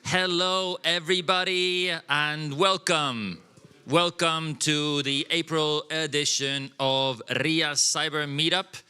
Hello, everybody, and welcome. Welcome to the April edition of RIA CyberMeetUp.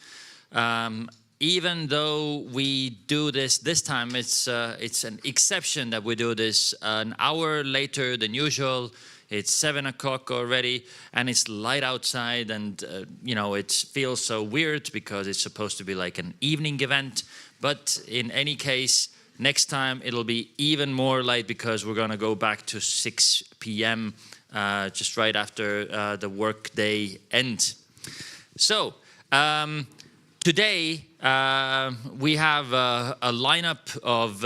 Even though we do this time, it's an exception that we do this an hour later than usual. It's 7 o'clock already, and it's light outside, and you know, it feels so weird because it's supposed to be like an evening event. But in any case, next time it'll be even more light because we're going to go back to 6 p.m. Just right after the work day ends. So today we have a lineup of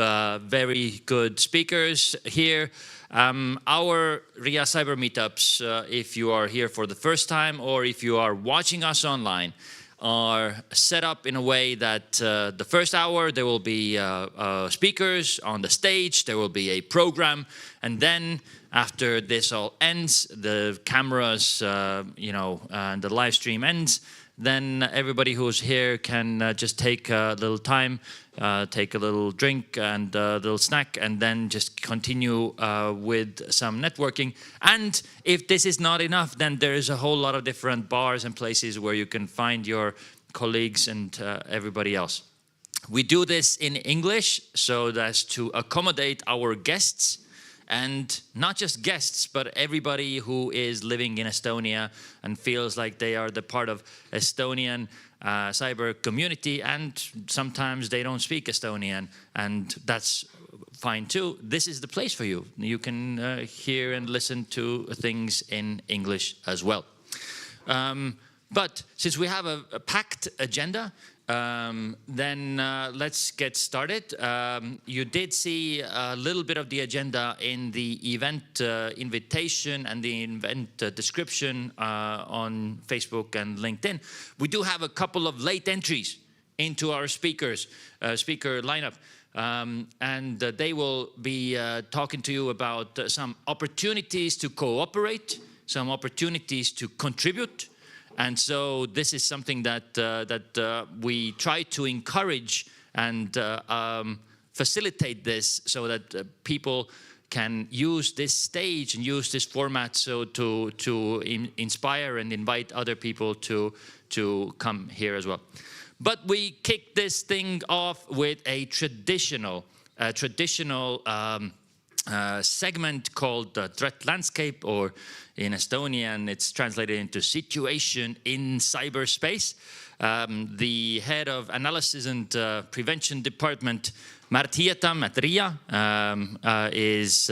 very good speakers here. Our RIA Cyber Meetups, if you are here for the first time or if you are watching us online, are set up in a way that the first hour there will be speakers on the stage, there will be a program, and then after this all ends, the cameras, and the live stream ends, then everybody who's here can just take a little time, take a little drink and a little snack, and then just continue with some networking. And if this is not enough, then there is a whole lot of different bars and places where you can find your colleagues and everybody else. We do this in English so that's to accommodate our guests. And not just guests, but everybody who is living in Estonia and feels like they are the part of Estonian cyber community, and sometimes they don't speak Estonian, and that's fine too. This is the place for you. You can hear and listen to things in English as well. But since we have a packed agenda, then let's get started. You did see a little bit of the agenda in the event invitation and the event description on Facebook and LinkedIn. We do have a couple of late entries into our speaker lineup. And they will be talking to you about some opportunities to cooperate, some opportunities to contribute. And so this is something that we try to encourage and facilitate this so that people can use this stage and use this format so to inspire and invite other people to come here as well. But we kick this thing off with a traditional segment called the threat landscape, or in Estonian it's translated into situation in cyberspace. The head of analysis and prevention department, Mart Hietam at RIA, is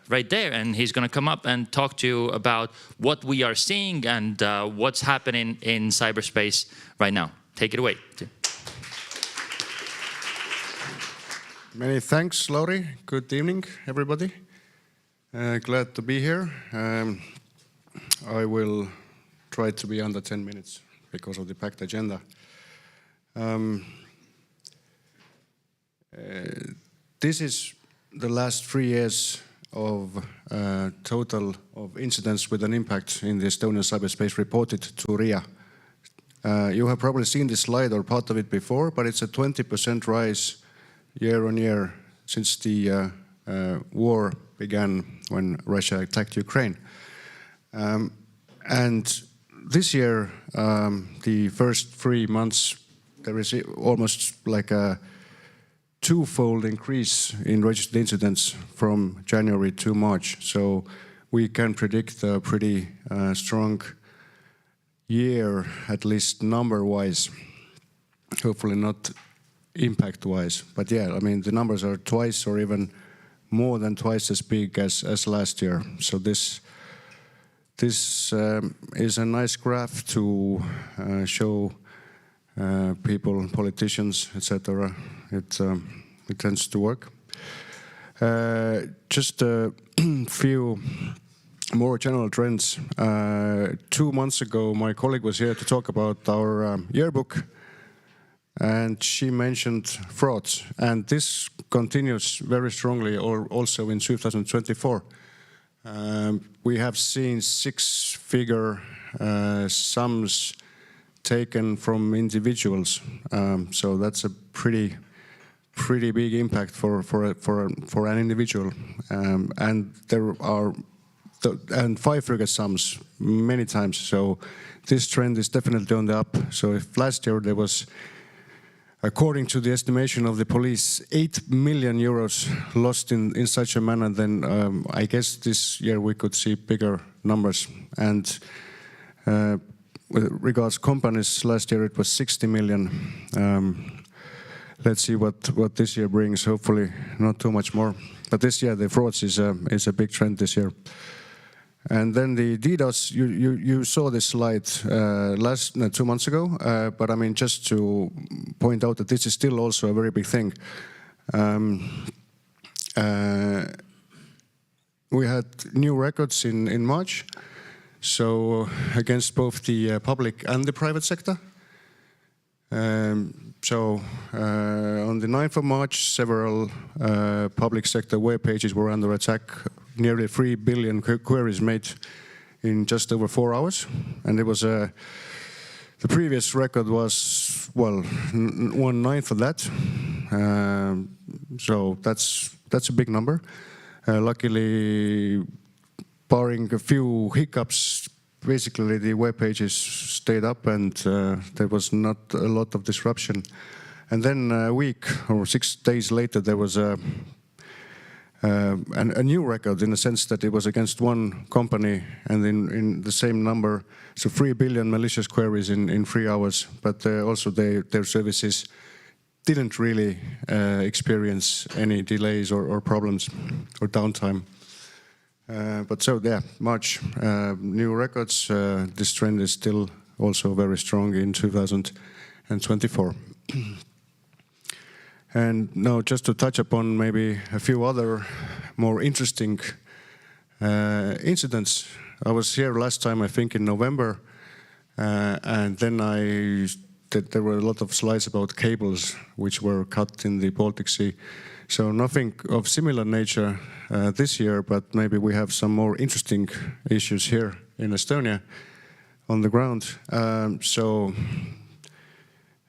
right there, and he's going to come up and talk to you about what we are seeing and what's happening in cyberspace right now. Take it away. Many thanks, Lauri. Good evening, everybody. Glad to be here. I will try to be under 10 minutes because of the packed agenda. This is the last 3 years of total of incidents with an impact in the Estonian cyberspace reported to RIA. You have probably seen this slide or part of it before, but it's a 20% rise year on year since the war began when Russia attacked Ukraine. And this year, the first 3 months, there is almost like a twofold increase in registered incidents from January to March. So we can predict a pretty strong year, at least number-wise, hopefully not impact-wise. But yeah, I mean, the numbers are twice or even more than twice as big as last year. So this is a nice graph to show people, politicians, etc. It tends to work. Just a few more general trends. 2 months ago, my colleague was here to talk about our yearbook, and she mentioned frauds, and this continues very strongly also in 2024. We have seen 6-figure sums taken from individuals, so that's a pretty pretty big impact for an individual, and there are and five-figure sums many times. So this trend is definitely on the up. So if last year there was, according to the estimation of the police, 8 million euros lost in such a manner, then I guess this year we could see bigger numbers. And with regards companies, last year it was 60 million. Let's see what this year brings. Hopefully not too much more. But this year the frauds is a big trend this year. And then the DDoS, you saw this slide 2 months ago, but I mean, just to point out that this is still also a very big thing. We had new records in March, so against both the public and the private sector. So on the 9th of March, several public sector web pages were under attack. Nearly 3 billion queries made in just over 4 hours, and it was the previous record was, well, 1/9 of that. So that's a big number. Luckily, barring a few hiccups, basically the web pages stayed up, and there was not a lot of disruption. And then a week or 6 days later, there was a new record, in the sense that it was against one company, and in the same number, so 3 billion malicious queries in 3 hours. But also their services didn't really experience any delays or problems or downtime. But so yeah, March, new records. This trend is still also very strong in 2024. And now just to touch upon maybe a few other more interesting incidents. I was here last time, I think in November, and then there were a lot of slides about cables which were cut in the Baltic Sea. So nothing of similar nature this year, but maybe we have some more interesting issues here in Estonia on the ground.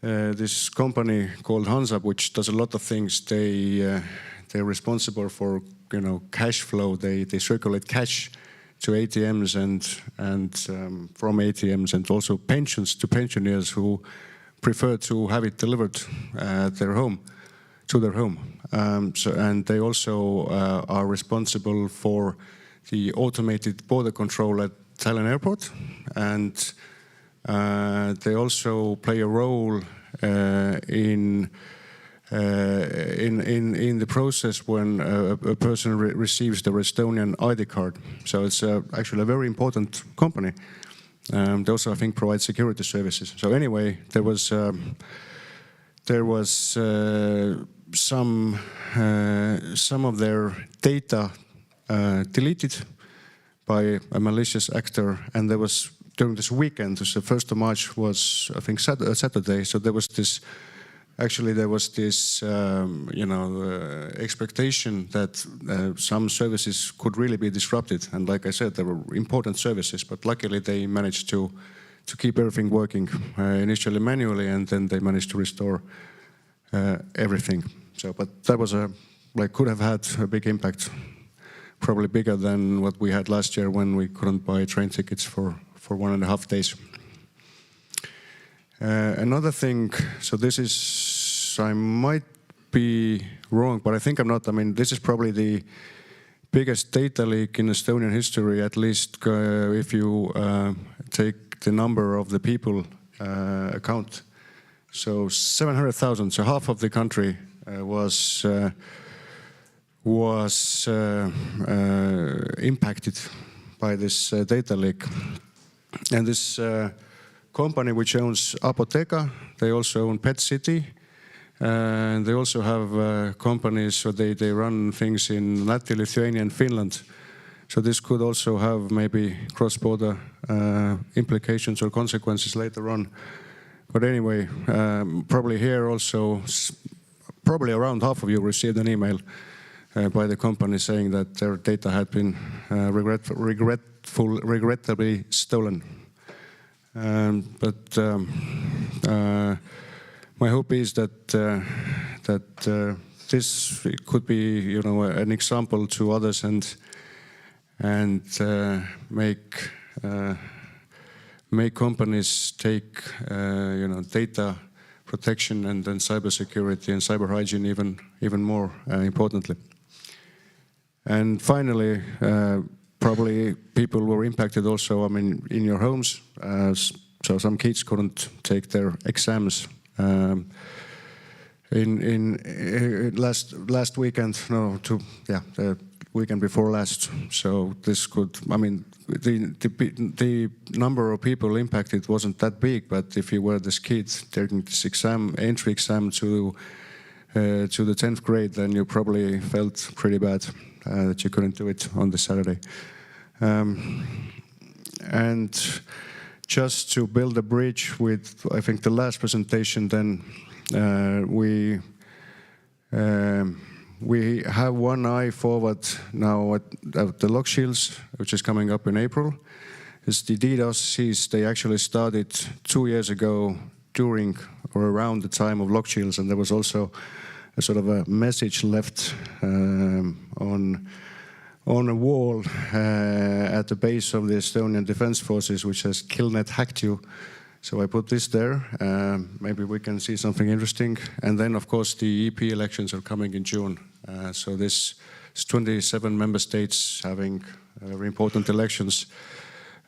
This company called Hansap, which does a lot of things, they're responsible for cash flow. They circulate cash to ATMs and from ATMs, and also pensions to pensioners who prefer to have it delivered at their home, to their home. And they also are responsible for the automated border control at Tallinn Airport, and they also play a role in the process when a person receives their Estonian ID card. So it's actually a very important company. They also, I think, provide security services. So anyway, there was some of their data deleted by a malicious actor, and there was during this weekend, so 1st of March was, I think, Saturday. So there was this expectation that some services could really be disrupted. And like I said, there were important services, but luckily they managed to keep everything working, initially manually, and then they managed to restore everything. So, but that was could have had a big impact, probably bigger than what we had last year when we couldn't buy train tickets for 1.5 days. Another thing, so this is, I might be wrong, but I think I'm not. I mean, this is probably the biggest data leak in Estonian history, at least if you take the number of the people account. So 700,000, so half of the country was impacted by this data leak. And this company which owns Apotheka, they also own Pet City, and they also have companies, so they run things in Latvia, Lithuania and Finland. So this could also have maybe cross-border implications or consequences later on. But anyway, probably here also, probably around half of you received an email by the company saying that their data had been regrettably stolen. But my hope is that this could be, an example to others and make companies take, data protection and then cybersecurity and cyber hygiene even more importantly. And finally, probably people were impacted also, in your homes. So some kids couldn't take their exams in last weekend. The weekend before last. So this could, the number of people impacted wasn't that big, but if you were this kid taking this entry exam to the 10th grade, then you probably felt pretty bad that you couldn't do it on this Saturday. And just to build a bridge with, I think, the last presentation, then we have one eye forward now at the 𝐷𝐿𝐿, which is coming up in April. It's the DDoS. They actually started 2 years ago during or around the time of 𝐷𝐿𝐿, and there was also a sort of a message left on a wall at the base of the Estonian Defense Forces, which says "Killnet hacked you." So I put this there. Maybe we can see something interesting. And then, of course, the EP elections are coming in June. So this is 27 member states having very important elections.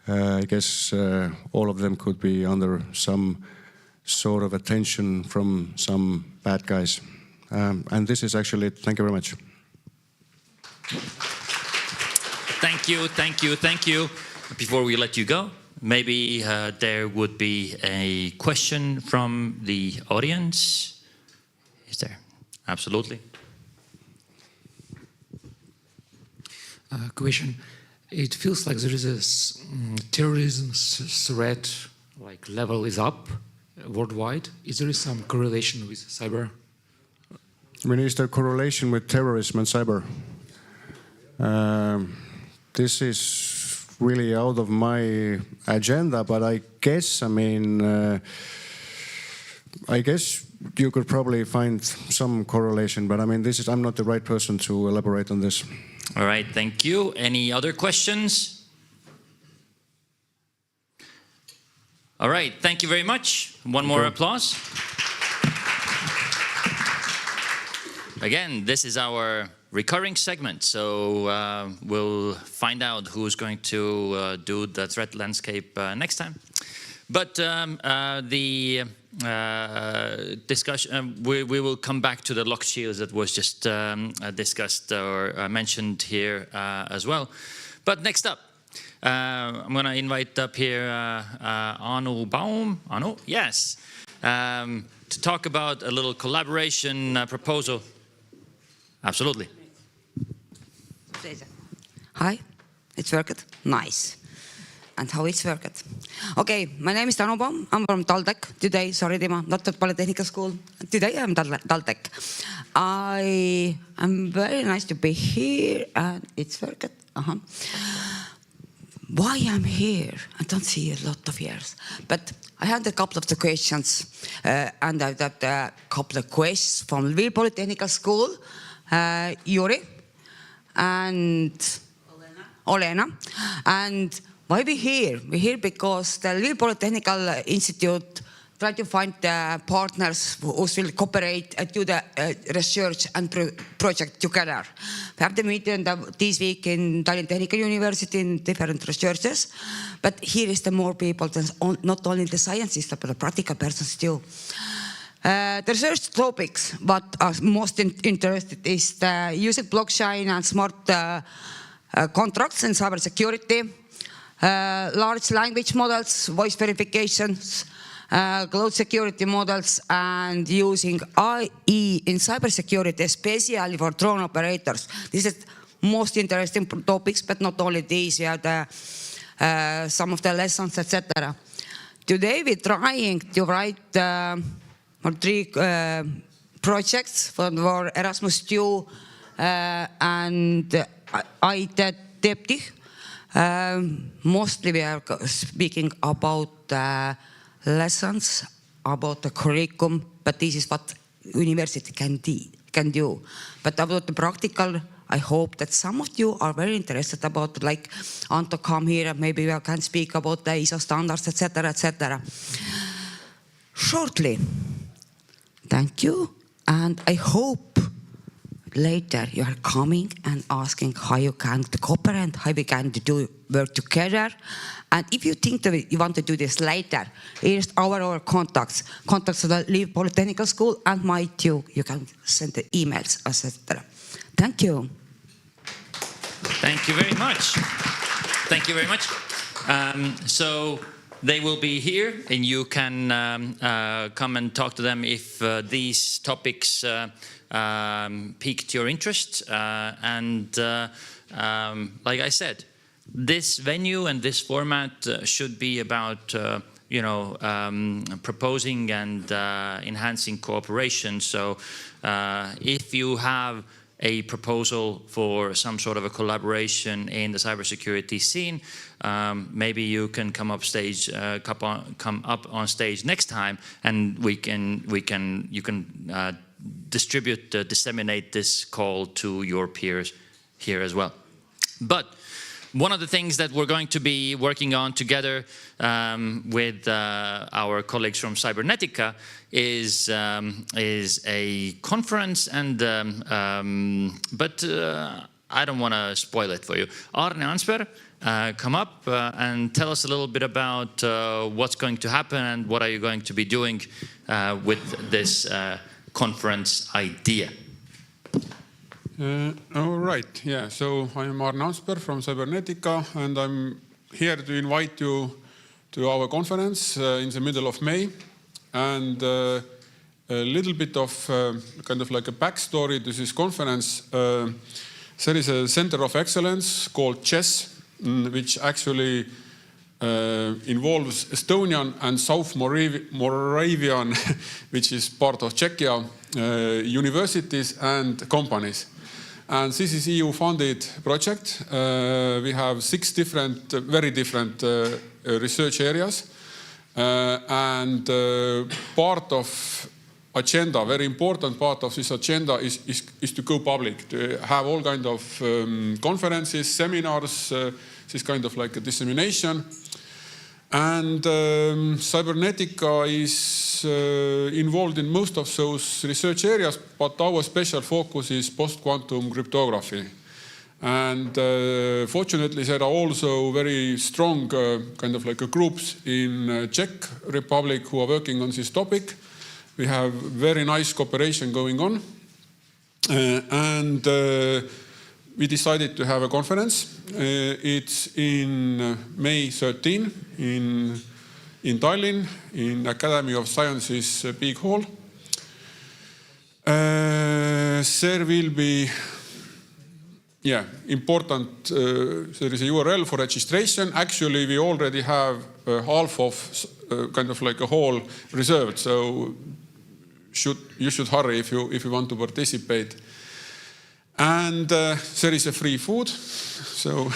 I guess all of them could be under some sort of attention from some bad guys. And this is actually it. Thank you very much. Thank you, thank you, thank you. Before we let you go, maybe there would be a question from the audience. Is there? Absolutely. Question. It feels like there is a terrorism threat, like level is up worldwide. Is there some correlation with cyber? Is there correlation with terrorism and cyber? This is really out of my agenda, but I guess, I guess you could probably find some correlation, but I'm not the right person to elaborate on this. All right, thank you. Any other questions? All right, thank you very much. One more applause. Again, this is our recurring segment, so we'll find out who's going to do the threat landscape next time. But the discussion, we will come back to the 𝐷𝐿𝐿 that was just discussed or mentioned here as well. But next up, I'm going to invite up here Anu Baum. Anu, yes, to talk about a little collaboration proposal. Absolutely. Hi, it's worked? Nice. And how it's worked? Okay, my name is Anu Baum. I'm from Taltech today. Sorry, Dima, not at Polytechnical School. Today I'm Taltech. I am very nice to be here, and it's worked. Why I'm here? I don't see a lot of years, but I had a couple of the questions, and I've got a couple of questions from Lviv Polytechnical School, Yuri and Olena. And why we're here? We're here because the Lviv Polytechnical Institute try to find partners who will cooperate and do the research and project together. We have the meeting this week in Taltech Technical University in different researchers, but here is the more people than not only the scientists, but the practical persons too. The research topics, what are most interested is the use of blockchain and smart contracts in cybersecurity, large language models, voice verifications, cloud security models, and using AI in cybersecurity, especially for drone operators. This is most interesting topics, but not only these. We have some of the lessons, etc. Today we're trying to write 3 projects for Erasmus II and 𝐷𝐿𝐿. Mostly we are speaking about lessons, about the curriculum, but this is what university can do. But about the practical, I hope that some of you are very interested about, like Anto come here, maybe we can speak about the ISO standards, etc., etc. Shortly. Thank you, and I hope later you are coming and asking how you can cooperate, how we can work together. And if you think that you want to do this later, here's our contacts to the Lviv Polytechnical School and my too. You can send the emails, etc. Thank you. Thank you very much. Thank you very much. So they will be here, and you can come and talk to them if these topics piqued your interest. Like I said, this venue and this format should be about proposing and enhancing cooperation. So if you have a proposal for some sort of a collaboration in the cybersecurity scene, maybe you can come up on stage next time, and you can disseminate this call to your peers here as well. But one of the things that we're going to be working on together with our colleagues from Cybernetica is a conference, and but I don't want to spoil it for you. Arne Ansberg, come up and tell us a little bit about what's going to happen and what are you going to be doing with this conference idea. All right, yeah, so I'm Arne Ansberg from Cybernetica, and I'm here to invite you to our conference in the middle of May. And a little bit of kind of like a backstory to this conference. There is a center of excellence called 𝐶ES, which actually involves Estonian and South Moravian, which is part of Czechia, universities and companies. And this is EU-funded project. We have 6 different, very different research areas. And part of agenda, very important part of this agenda is to go public, to have all kinds of conferences, seminars, this kind of like a dissemination. And Cybernetica is involved in most of those research areas, but our special focus is post-quantum cryptography. And fortunately, there are also very strong kind of like groups in Czech Republic who are working on this topic. We have very nice cooperation going on. And we decided to have a conference. It's in May 13 in Tallinn, in Academy of Sciences big hall. There will be important, there is a URL for registration. Actually, we already have half of kind of like a hall reserved, so you should hurry if you want to participate. And there is a free food, so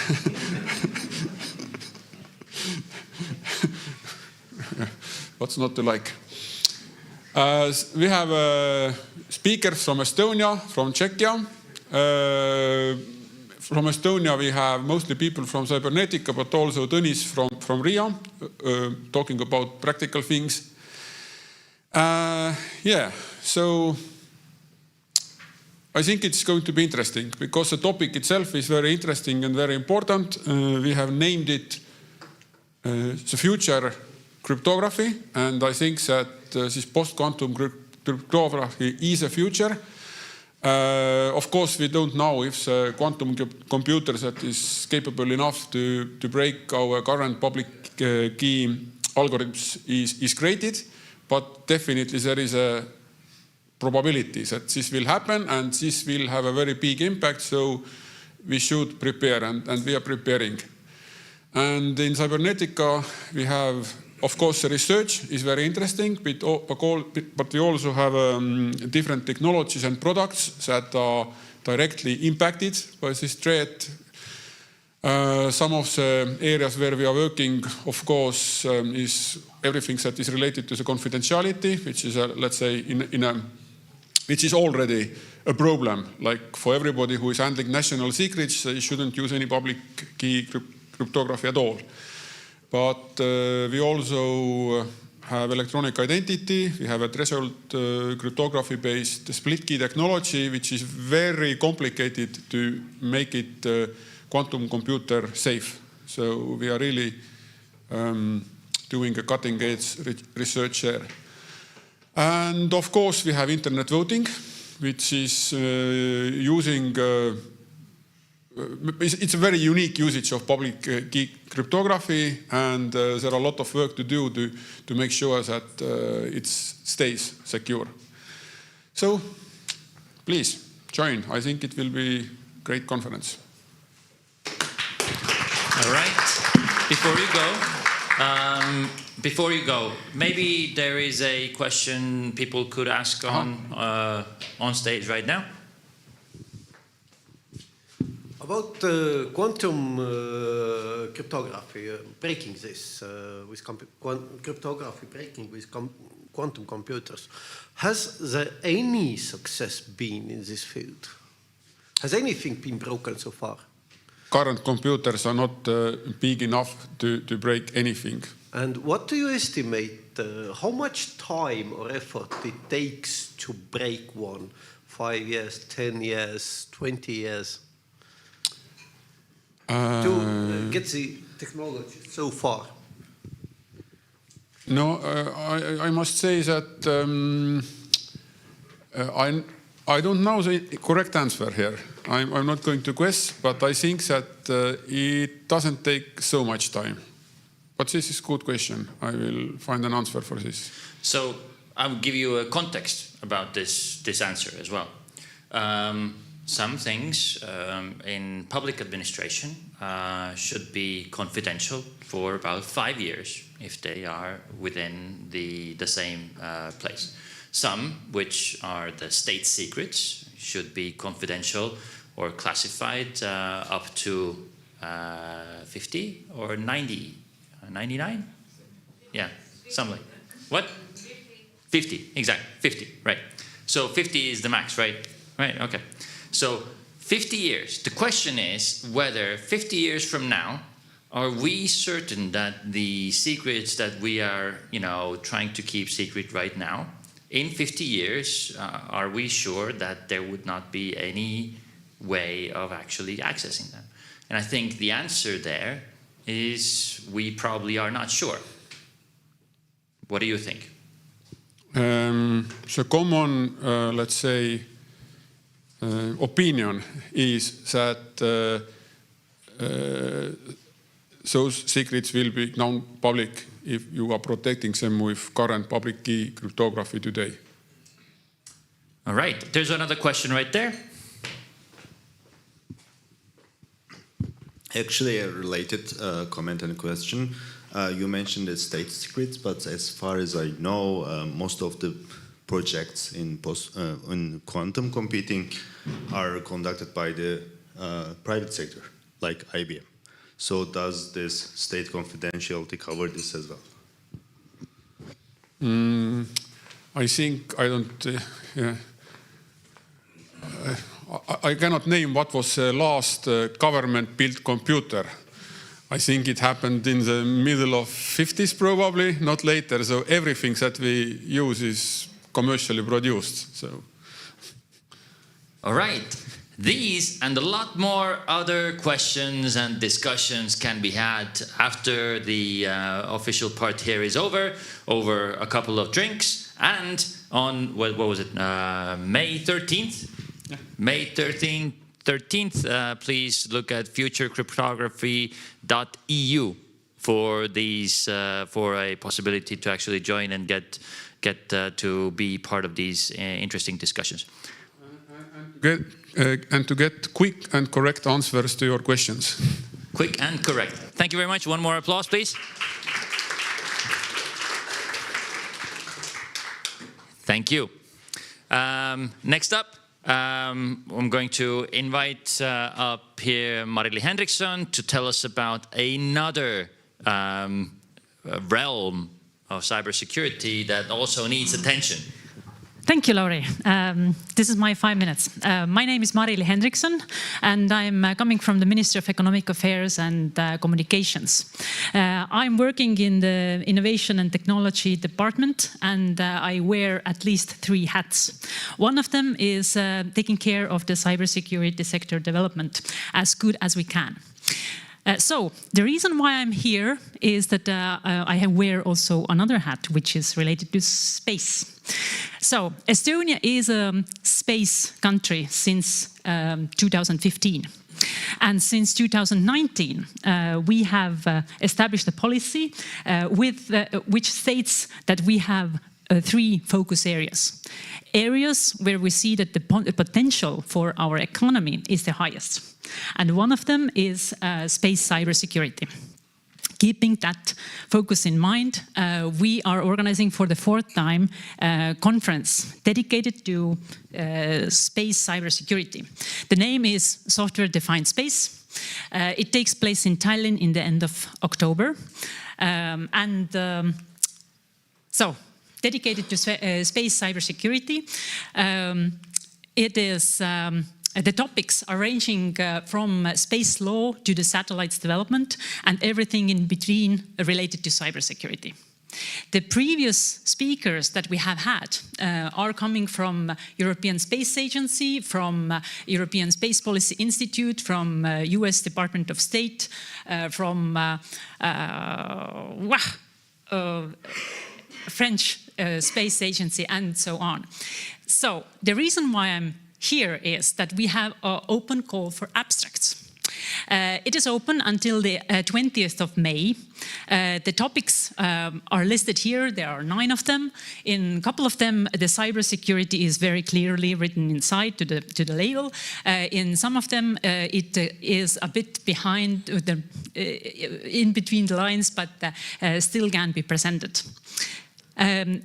what's not to like? We have speakers from Estonia, from Czechia. From Estonia, we have mostly people from Cybernetica, but also Tõnis from RIA, talking about practical things. So I think it's going to be interesting because the topic itself is very interesting and very important. We have named it the future cryptography, and I think that this post-quantum cryptography is a future. Of course, we don't know if the quantum computer that is capable enough to break our current public key algorithms is created, but definitely there is a probability that this will happen, and this will have a very big impact, so we should prepare, and we are preparing. And in Cybernetica, we have, of course, the research is very interesting, but we also have different technologies and products that are directly impacted by this threat. Some of the areas where we are working, of course, is everything that is related to the confidentiality, which is, let's say, which is already a problem. Like for everybody who is handling national secrets, they shouldn't use any public key cryptography at all. But we also have electronic identity. We have a threshold cryptography-based split key technology, which is very complicated to make it quantum computer safe. So we are really doing a cutting-edge research there. And of course, we have internet voting, which is using, it's a very unique usage of public key cryptography, and there are a lot of work to do to make sure that it stays secure. So please join. I think it will be a great conference. All right. Before you go, maybe there is a question people could ask on stage right now. About quantum cryptography, breaking this with cryptography, breaking with quantum computers, has there any success been in this field? Has anything been broken so far? Current computers are not big enough to break anything. And what do you estimate how much time or effort it takes to break one? 5 years, 10 years, 20 years? To get the technology so far? No, I must say that I don't know the correct answer here. I'm not going to guess, but I think that it doesn't take so much time. But this is a good question. I will find an answer for this. So I will give you a context about this answer as well. Some things in public administration should be confidential for about 5 years if they are within the same place. Some, which are the state secrets, should be confidential or classified up to 50 or 90, 99? Yeah, something. What? 50, exactly, 50, right. So 50 is the max, right? Right, okay. So 50 years. The question is whether 50 years from now, are we certain that the secrets that we are, trying to keep secret right now, in 50 years, are we sure that there would not be any way of actually accessing them? And I think the answer there is we probably are not sure. What do you think? So common, let's say, opinion is that those secrets will be known public if you are protecting them with current public key cryptography today. All right, there's another question right there. Actually, a related comment and question. You mentioned the state secrets, but as far as I know, most of the projects in quantum computing are conducted by the private sector, like IBM. So does this state confidentiality cover this as well? I think I don't. I cannot name what was the last government-built computer. I think it happened in the middle of 50s probably, not later. So everything that we use is commercially produced. So. All right. These and a lot more other questions and discussions can be had after the official part here is over a couple of drinks, and on, what was it, May 13th? Yeah. May 13th, please look at futurecryptography.eu for these for a possibility to actually join and get to be part of these interesting discussions. And to get quick and correct answers to your questions. Quick and correct. Thank you very much. One more applause, please. Thank you. Next up, I'm going to invite up here Mari-Liis Henriksson to tell us about another realm of cybersecurity that also needs attention. Thank you, Lauri. This is my 5 minutes. My name is Mari-Liis Henriksson, and I'm coming from the Ministry of Economic Affairs and Communications. I'm working in the Innovation and Technology Department, and I wear at least 3 hats. One of them is taking care of the cybersecurity sector development as good as we can. So the reason why I'm here is that I wear also another hat, which is related to space. So Estonia is a space country since 2015. And since 2019, we have established a policy which states that we have 3 focus areas. Areas where we see that the potential for our economy is the highest. And one of them is space cybersecurity. Keeping that focus in mind, we are organizing for the 4th time a conference dedicated to space cybersecurity. The name is Software Defined Space. It takes place in Tallinn in the end of October. So, dedicated to space cybersecurity, it is the topics are ranging from space law to the satellites development and everything in between related to cybersecurity. The previous speakers that we have had are coming from European Space Agency, from European Space Policy Institute, from US Department of State, from French Space Agency, and so on. So the reason why I'm here is that we have an open call for abstracts. It is open until the 20th of May. The topics are listed here. There are 9 of them. In a couple of them, the cybersecurity is very clearly written inside to the label. In some of them, it is a bit behind, in between the lines, but still can be presented. A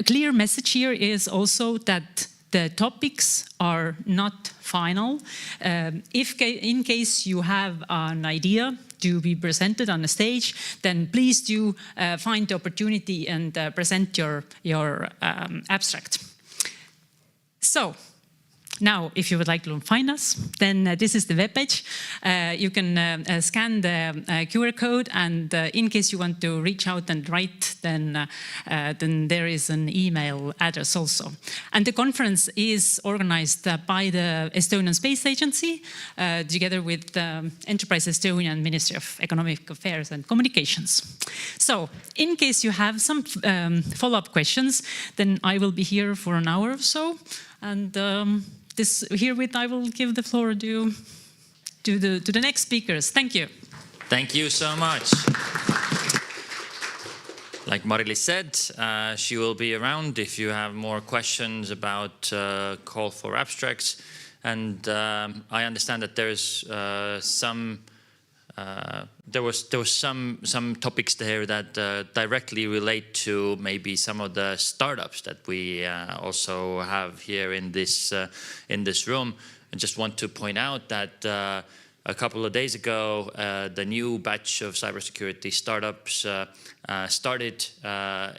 clear message here is also that the topics are not final. In case you have an idea to be presented on a stage, then please do find the opportunity and present your abstract. So, now, if you would like to find us, then this is the webpage. You can scan the QR code, and in case you want to reach out and write, then there is an email address also. And the conference is organized by the Estonian Space Agency, together with Enterprise Estonia and Ministry of Economic Affairs and Communications. So, in case you have some follow-up questions, then I will be here for an hour or so. And herewith I will give the floor to the next speakers. Thank you. Thank you so much. Like Mari-Liis said, she will be around if you have more questions about call for abstracts. And I understand that there's there was some topics there that directly relate to maybe some of the startups that we also have here in this room. I just want to point out that a couple of days ago, the new batch of cybersecurity startups started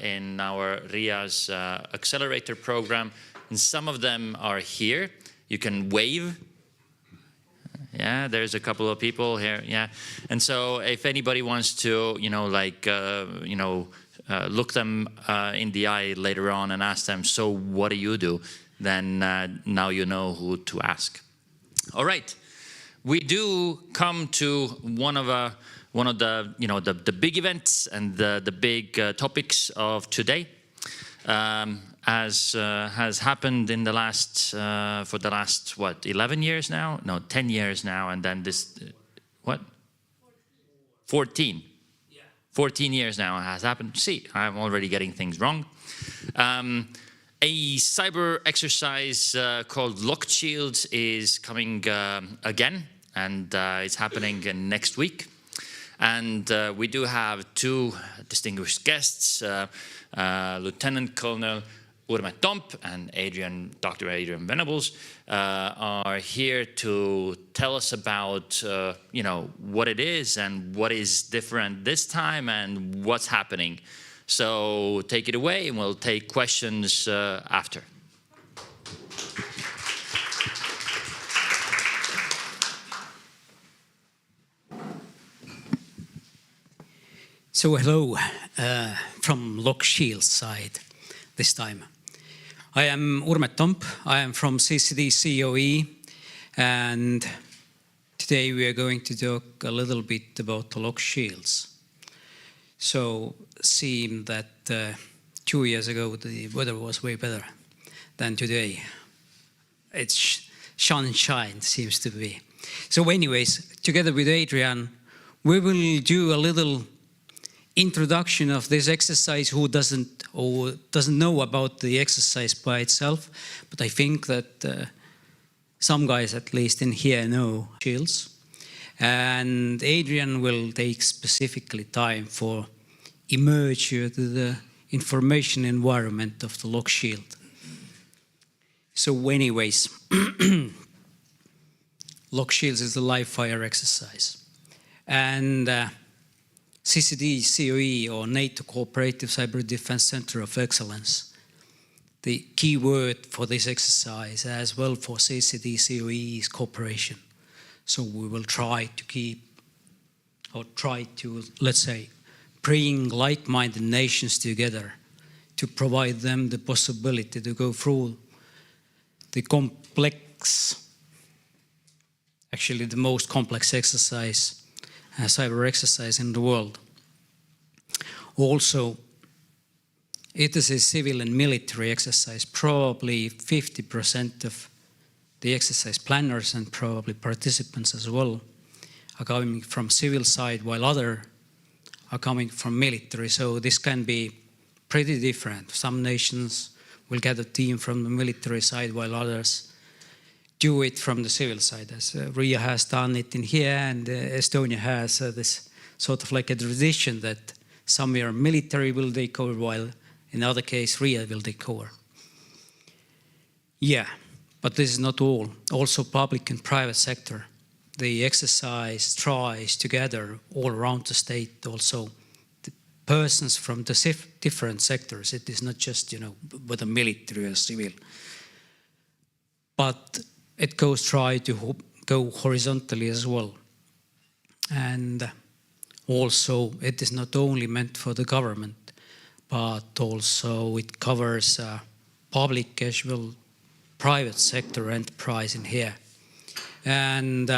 in our RIA's accelerator program, and some of them are here. You can wave. Yeah, there's a couple of people here. Yeah, and so if anybody wants to, look them in the eye later on and ask them, so what do? Then now you know who to ask. All right, we do come to one of the big events and the big topics of today. As has happened in the last, for the last, what, 11 years now? No, 10 years now, and then this, what? 14. Yeah. 14 years now has happened. See, I'm already getting things wrong. A cyber exercise called Locked Shields is coming again, and it's happening next week. And we do have 2 distinguished guests, Lieutenant Colonel Urme Tomp and Dr. Adrian Venables are here to tell us about what it is and what is different this time and what's happening. So take it away, and we'll take questions after. So hello from 𝐶𝐻 side this time. I am Urme Tomp. I am from 𝐶𝐻, and today we are going to talk a little bit about the 𝐶𝐻. So it seemed that 2 years ago the weather was way better than today. It's sunshine seems to be. So anyways, together with Adrian, we will do a little introduction of this exercise. Who doesn't know about the exercise by itself, but I think that some guys at least in here know 𝐶𝐻. And Adrian will take specifically time for immerse you to the information environment of the 𝐶𝐻. So anyways, 𝐶𝐻 is the live fire exercise. And 𝐶CD-COE, or NATO Cooperative Cyber Defense Center of Excellence, the key word for this exercise as well for 𝐶CD-COE is cooperation. So we will try to, let's say, bring like-minded nations together to provide them the possibility to go through the complex, actually the most complex exercise, cyber exercise in the world. Also, it is a civil and military exercise. Probably 50% of the exercise planners and probably participants as well are coming from civil side, while others are coming from military. So this can be pretty different. Some nations will get a team from the military side, while others do it from the civil side, as RIA has done it in here, and Estonia has this sort of like a tradition that somewhere military will take over, while in other case RIA will take over. Yeah, but this is not all. Also public and private sector. The exercise tries together all around the state, also the persons from the different sectors. It is not just, whether military or civil. But it try to go horizontally as well. And also it is not only meant for the government, but also it covers public as well, private sector enterprise in here. And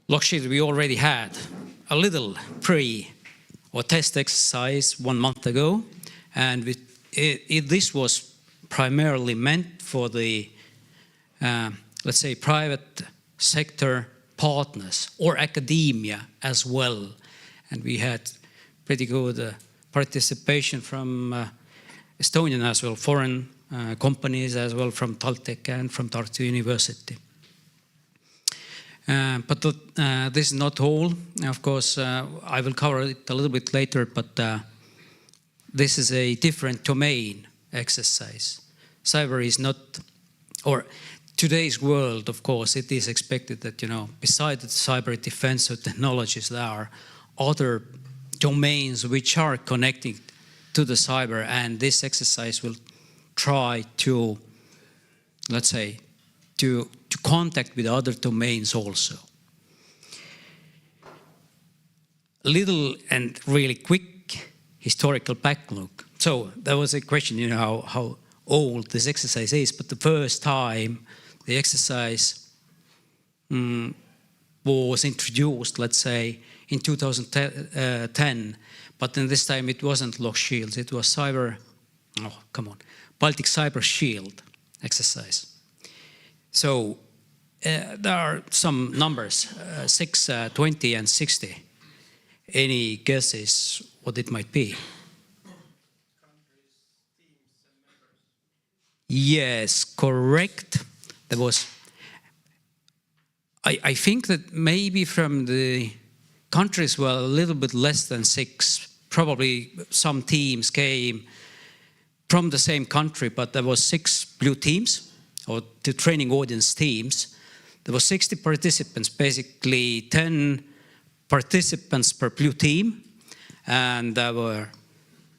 𝐶𝐻, we already had a little or test exercise 1 month ago, and this was primarily meant for the let's say private sector partners or academia as well. And we had pretty good participation from Estonian as well, foreign companies as well, from Taltech and from Tartu University. But this is not all. Of course, I will cover it a little bit later, but this is a different domain exercise. Cyber is not, or today's world, of course, it is expected that, besides the cyber defense or technologies, there are other domains which are connected to the cyber, and this exercise will try to, let's say, to contact with other domains also. A little and really quick historical backlog. So there was a question, how old this exercise is, but the first time the exercise was introduced, let's say, in 2010, but then this time it wasn't 𝐶𝐻, it was Baltic Cyber Shield exercise. So there are some numbers, 6, 20, and 60. Any guesses what it might be? Yes, correct. There was, I think that maybe from the countries were a little bit less than 6. Probably some teams came from the same country, but there was 6 blue teams, or the training audience teams. There were 60 participants, basically 10 participants per blue team, and there were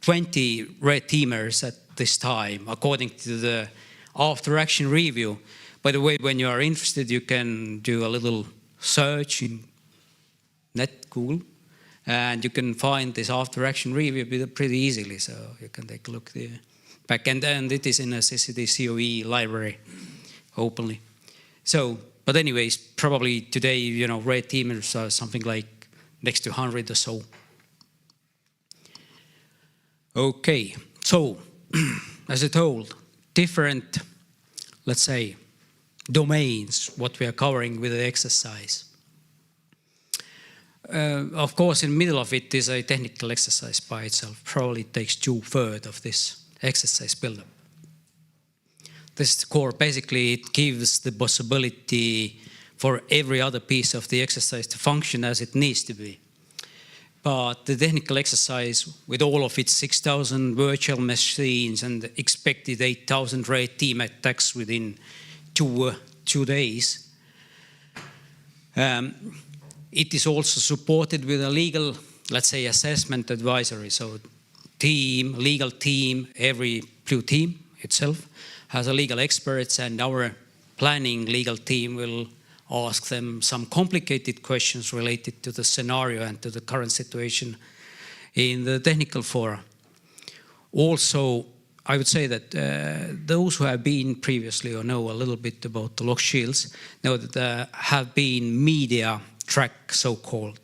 20 red teamers at this time, according to the after-action review. By the way, when you are interested, you can do a little search in Google, and you can find this after-action review pretty easily, so you can take a look there. Back and it is in a CCD COE library openly. So, but anyways, probably today, you know, red teamers are something like next to 100 or so. Okay, so as I told, different, let's say, domains, what we are covering with the exercise. Of course, in the middle of it is a technical exercise by itself. Probably takes 2/3 of this exercise build-up. This core, basically, it gives the possibility for every other piece of the exercise to function as it needs to be. But the technical exercise, with all of its 6,000 virtual machines and expected 8,000 red team attacks within two days, it is also supported with a legal, let's say, assessment advisory. So legal team, every blue team itself has a legal experts, and our planning legal team will ask them some complicated questions related to the scenario and to the current situation in the technical fora. Also, I would say that those who have been previously or know a little bit about the lock shields know that there have been media track, so-called.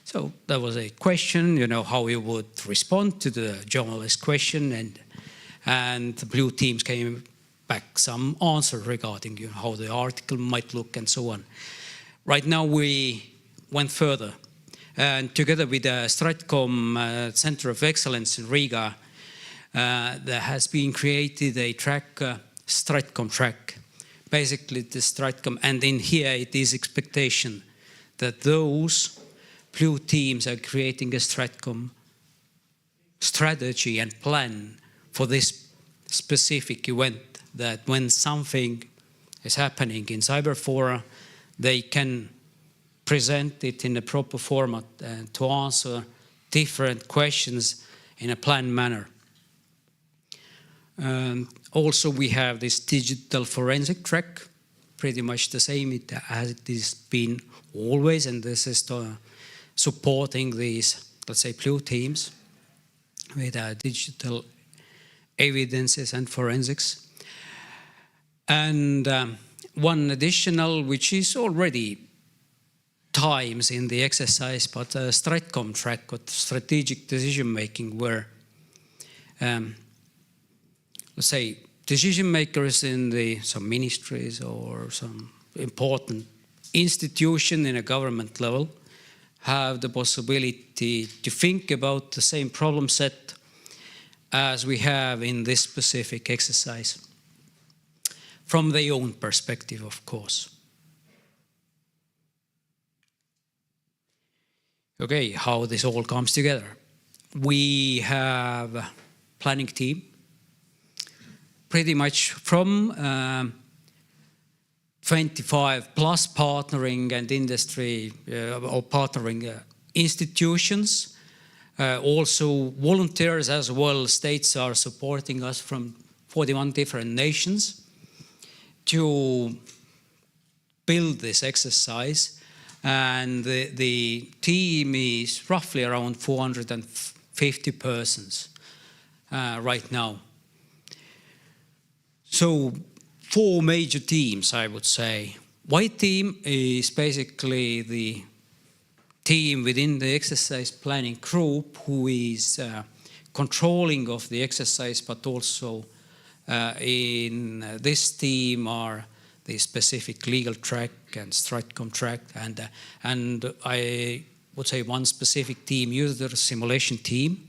So there was a question, you know, how you would respond to the journalist question, and the blue teams came back some answer regarding, you know, how the article might look and so on. Right now we went further, and together with the Stratcom Center of Excellence in Riga, there has been created a track, Stratcom track. Basically the Stratcom, and in here it is expectation that those blue teams are creating a Stratcom strategy and plan for this specific event, that when something is happening in cyber fora, they can present it in a proper format and to answer different questions in a planned manner. Also, we have this digital forensic track, pretty much the same as it has been always, and this is supporting these, let's say, blue teams with digital evidences and forensics. And one additional, which is already times in the exercise, but Stratcom track, or strategic decision making, where let's say decision makers in some ministries or some important institution in a government level have the possibility to think about the same problem set as we have in this specific exercise, from their own perspective, of course. Okay, how this all comes together. We have a planning team, pretty much from 25 plus partnering and industry or partnering institutions. Also volunteers as well. States are supporting us from 41 different nations to build this exercise. And the team is roughly around 450 persons right now. So 4 major teams, I would say. White team is basically the team within the exercise planning group who is controlling of the exercise, but also in this team are the specific legal track and Stratcom track, and I would say one specific team, user simulation team.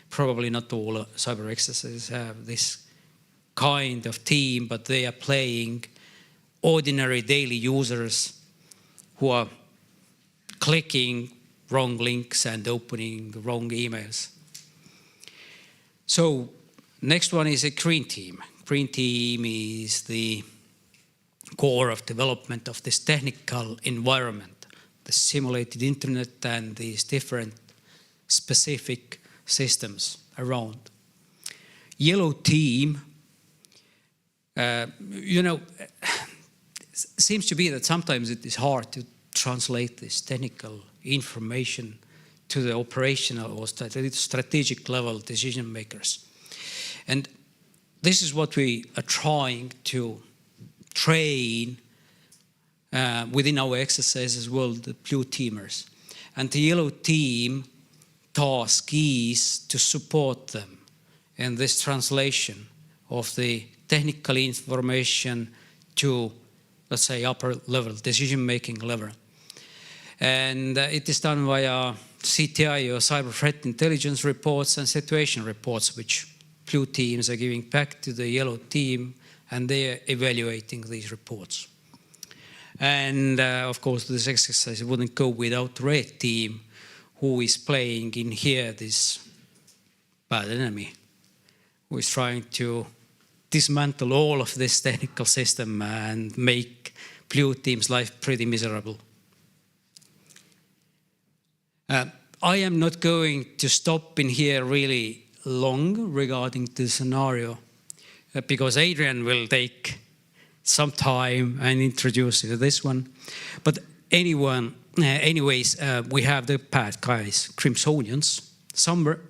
Probably not all cyber exercises have this kind of team, but they are playing ordinary daily users who are clicking wrong links and opening wrong emails. So Next one is a green team. Green team is the core of development of this technical environment, the simulated internet and these different specific systems around. Yellow team, seems to be that sometimes it is hard to translate this technical information to the operational or strategic level decision makers. And this is what we are trying to train within our exercise as well, the blue teamers. And the yellow team task is to support them in this translation of the technical information to, let's say, upper level, decision-making level. And it is done via CTI, or cyber threat intelligence reports, and situation reports, which blue teams are giving back to the yellow team, and they are evaluating these reports. And of course, this exercise wouldn't go without the red team, who is playing in here this bad enemy, who is trying to dismantle all of this technical system and make blue team's life pretty miserable. I am not going to stop in here really long regarding the scenario, because Adrian will take some time and introduce this one. But anyways, we have the bad guys, Crimsonians, somewhere.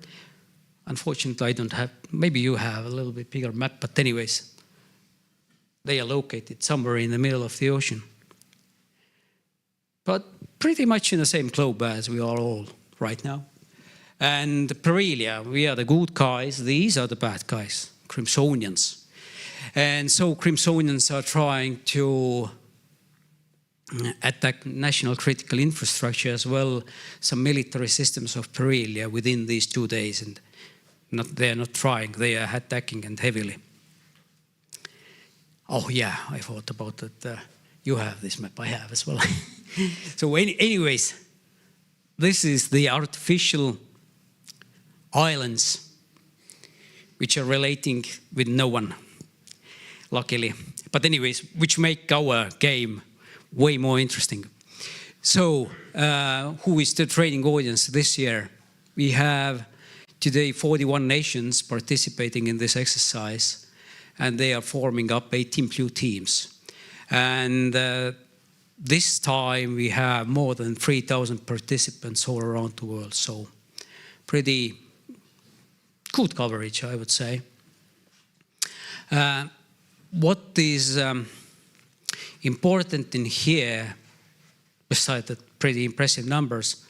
Unfortunately, I don't have, maybe you have a little bit bigger map, but anyways, they are located somewhere in the middle of the ocean. But pretty much in the same globe as we are all right now. And Perelia, we are the good guys, these are the bad guys, Crimsonians. And so Crimsonians are trying to attack national critical infrastructure as well, some military systems of Perelia within these 2 days. And they are not trying, they are attacking and heavily. Oh yeah, I thought about that. You have this map, I have as well. So anyways, this is the artificial islands which are relating with no one, luckily. But anyways, which make our game way more interesting. So who is the training audience this year? We have today 41 nations participating in this exercise, and they are forming up 18 blue teams. And this time we have more than 3,000 participants all around the world. So pretty good coverage, I would say. What is important in here, besides the pretty impressive numbers,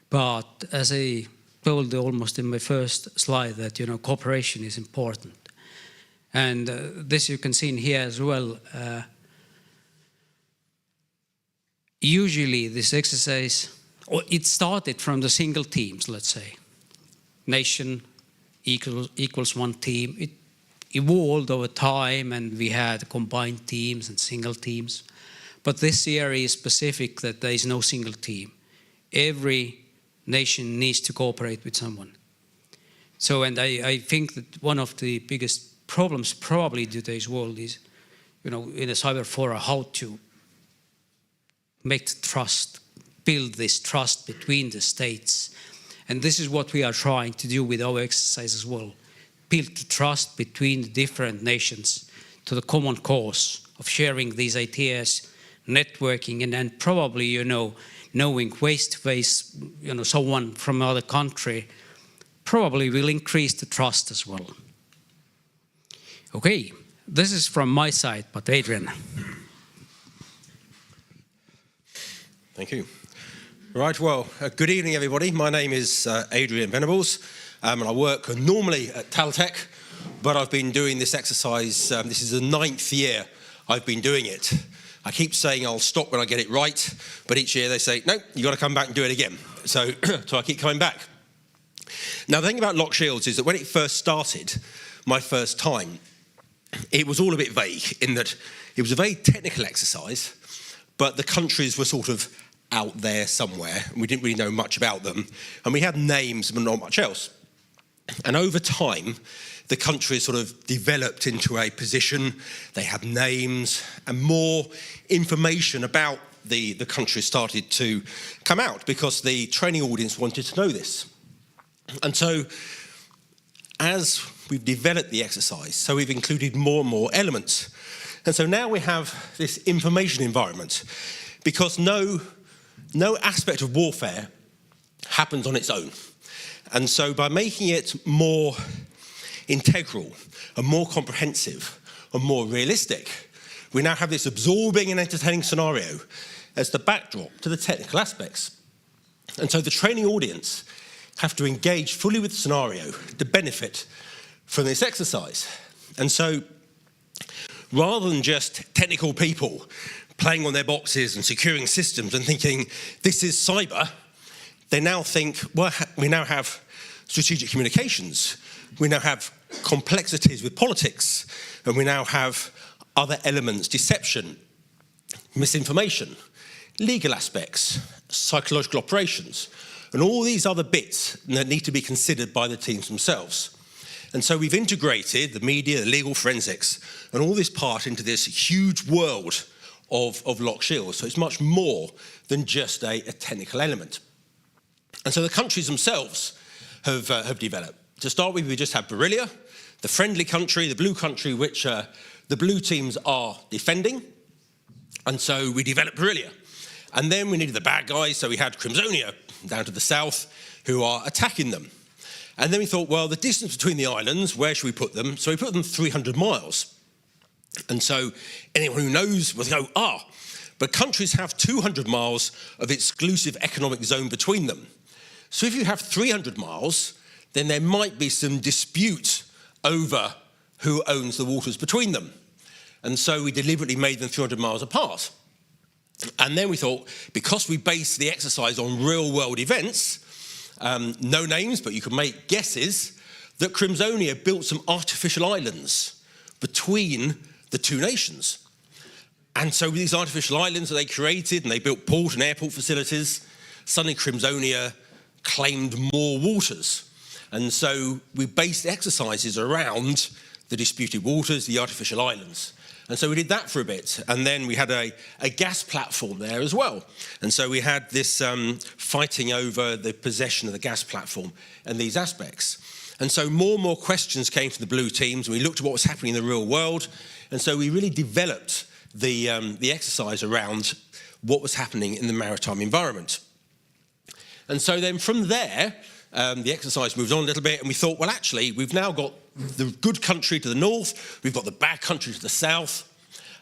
but as I told almost in my first slide that, cooperation is important. And this you can see in here as well. Usually this exercise, it started from the single teams, let's say. Nation equals one team. It evolved over time, and we had combined teams and single teams. But this year is specific that there is no single team. Every nation needs to cooperate with someone. So, and I think that one of the biggest problems probably in today's world is, in a cyber forum, how to make the trust, build this trust between the states. And this is what we are trying to do with our exercise as well. Build the trust between the different nations to the common cause of sharing these ideas, networking, and then probably, knowing face-to-face, someone from another country probably will increase the trust as well. Okay, this is from my side, but Adrian. Thank you. Right, well, good evening, everybody. My name is Adrian Venables, and I work normally at Taltech, but I've been doing this exercise, this is the 9th year I've been doing it. I keep saying I'll stop when I get it right, but each year they say, no, you got to come back and do it again. So I keep coming back. Now, the thing about lock shields is that when it first started, my first time, it was all a bit vague in that it was a very technical exercise, but the countries were sort of out there somewhere, and we didn't really know much about them. And we had names, but not much else. And over time, the country has sort of developed into a position. They have names and more information about the country started to come out because the training audience wanted to know this. And so as we've developed the exercise, so we've included more and more elements. And so now we have this information environment because no aspect of warfare happens on its own. And so by making it more integral and more comprehensive and more realistic, we now have this absorbing and entertaining scenario as the backdrop to the technical aspects. And so the training audience have to engage fully with the scenario to benefit from this exercise. And so rather than just technical people playing on their boxes and securing systems and thinking, this is cyber, they now think, well, we now have strategic communications, we now have complexities with politics, and we now have other elements, deception, misinformation, legal aspects, psychological operations, and all these other bits that need to be considered by the teams themselves. And so we've integrated the media, the legal forensics, and all this part into this huge world of locked shields. So it's much more than just a technical element. And so the countries themselves have developed. To start with, we just have Beryllia, the friendly country, the blue country, which the blue teams are defending. And so we developed Beryllia. And then we needed the bad guys, so we had 𝐀𝐧𝐮 down to the south, who are attacking them. And then we thought, well, the distance between the islands, where should we put them? So we put them 300 miles. And so anyone who knows will go, but countries have 200 miles of exclusive economic zone between them. So if you have 300 miles, then there might be some dispute over who owns the waters between them. And so we deliberately made them 300 miles apart. And then we thought, because we based the exercise on real-world events, no names, but you can make guesses, that 𝐀𝐧𝐮 built some artificial islands between the two nations. And so with these artificial islands that they created, and they built port and airport facilities, suddenly 𝐀𝐧𝐮 claimed more waters. And so we based exercises around the disputed waters, the artificial islands. And so we did that for a bit. And then we had a gas platform there as well. And so we had this fighting over the possession of the gas platform and these aspects. And so more and more questions came to the blue teams, and we looked at what was happening in the real world. And so we really developed the exercise around what was happening in the maritime environment. And so then from there, the exercise moved on a little bit, and we thought, well, actually, we've now got the good country to the north, we've got the bad country to the south,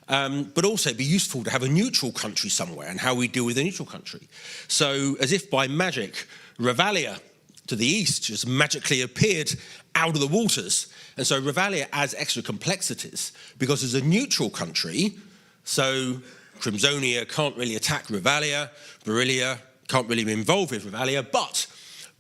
but also it'd be useful to have a neutral country somewhere and how we deal with a neutral country. So as if by magic, Revalia to the east just magically appeared out of the waters. And so Revalia adds extra complexities because as a neutral country, so 𝐀𝐀𝐮 can't really attack Revalia, Beryllia can't really be involved with Revalia, but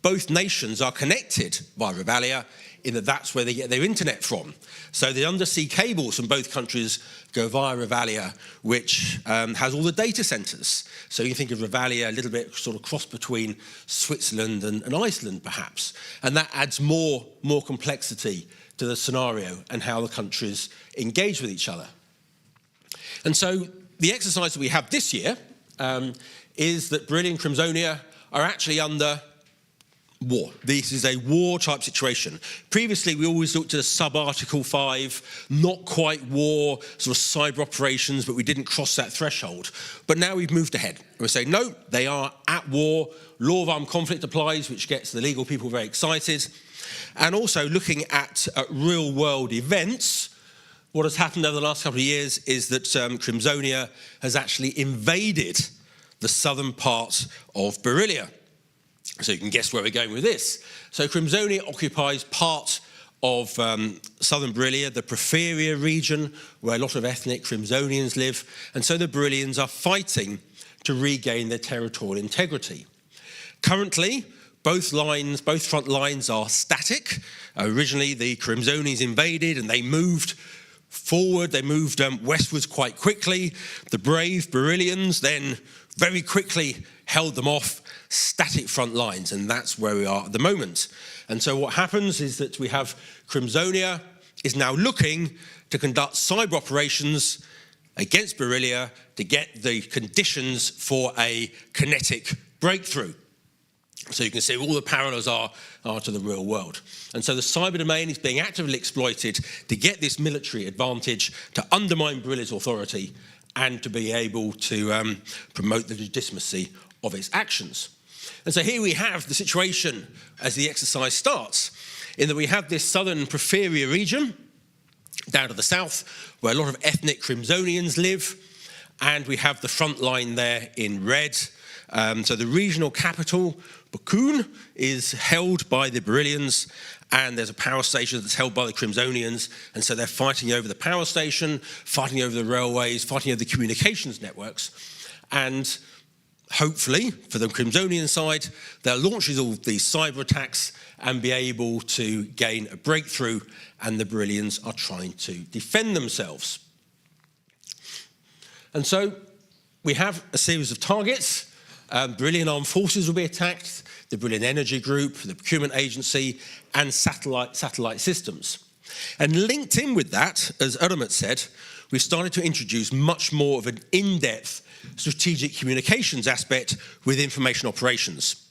both nations are connected by Revalia in that that's where they get their internet from. So the undersea cables from both countries go via Revalia, which has all the data centers. So you think of Revalia a little bit sort of cross between Switzerland and Iceland, perhaps. And that adds more complexity to the scenario and how the countries engage with each other. And so the exercise that we have this year is that Beryllia and 𝐀𝐴 are actually under war. This is a war-type situation. Previously, we always looked at a sub-Article 5, not quite war, sort of cyber operations, but we didn't cross that threshold. But now we've moved ahead. And we say, no, they are at war. Law of armed conflict applies, which gets the legal people very excited. And also looking at real-world events, what has happened over the last couple of years is that 𝐀𝐴 has actually invaded the southern part of Beryllia. So you can guess where we're going with this. So 𝐀𝐴 occupies part of southern Beryllia, the Porphyria region, where a lot of ethnic 𝐀𝐴 live. And so the Beryllians are fighting to regain their territorial integrity. Currently, both front lines are static. Originally, the 𝐀𝐴 invaded and they moved forward. They moved westwards quite quickly. The brave Beryllians then very quickly held them off, static front lines, and that's where we are at the moment. And so what happens is that we have 𝐀𝐴ZMeetUp is now looking to conduct cyber operations against Berilia to get the conditions for a kinetic breakthrough. So you can see all the parallels are to the real world. And so the cyber domain is being actively exploited to get this military advantage, to undermine Berilia's authority, and to be able to promote the legitimacy of its actions. And so here we have the situation as the exercise starts, in that we have this southern Porphyria region, down to the south, where a lot of ethnic 𝐀𝐴ZMeetUs live, and we have the front line there in red. So the regional capital, Bakun, is held by the Berilians, and there's a power station that's held by the 𝐀𝐴ZMeetUs, and so they're fighting over the power station, fighting over the railways, fighting over the communications networks, and hopefully, for the 𝐀𝐴ZMeetUs side, they'll launch all these cyber attacks and be able to gain a breakthrough, and the Berilians are trying to defend themselves. And so we have a series of targets. Berilian armed forces will be attacked, the Berilian Energy Group, the procurement agency, and satellite systems. And linked in with that, as Ørmet said, we've started to introduce much more of an in-depth strategic communications aspect with information operations.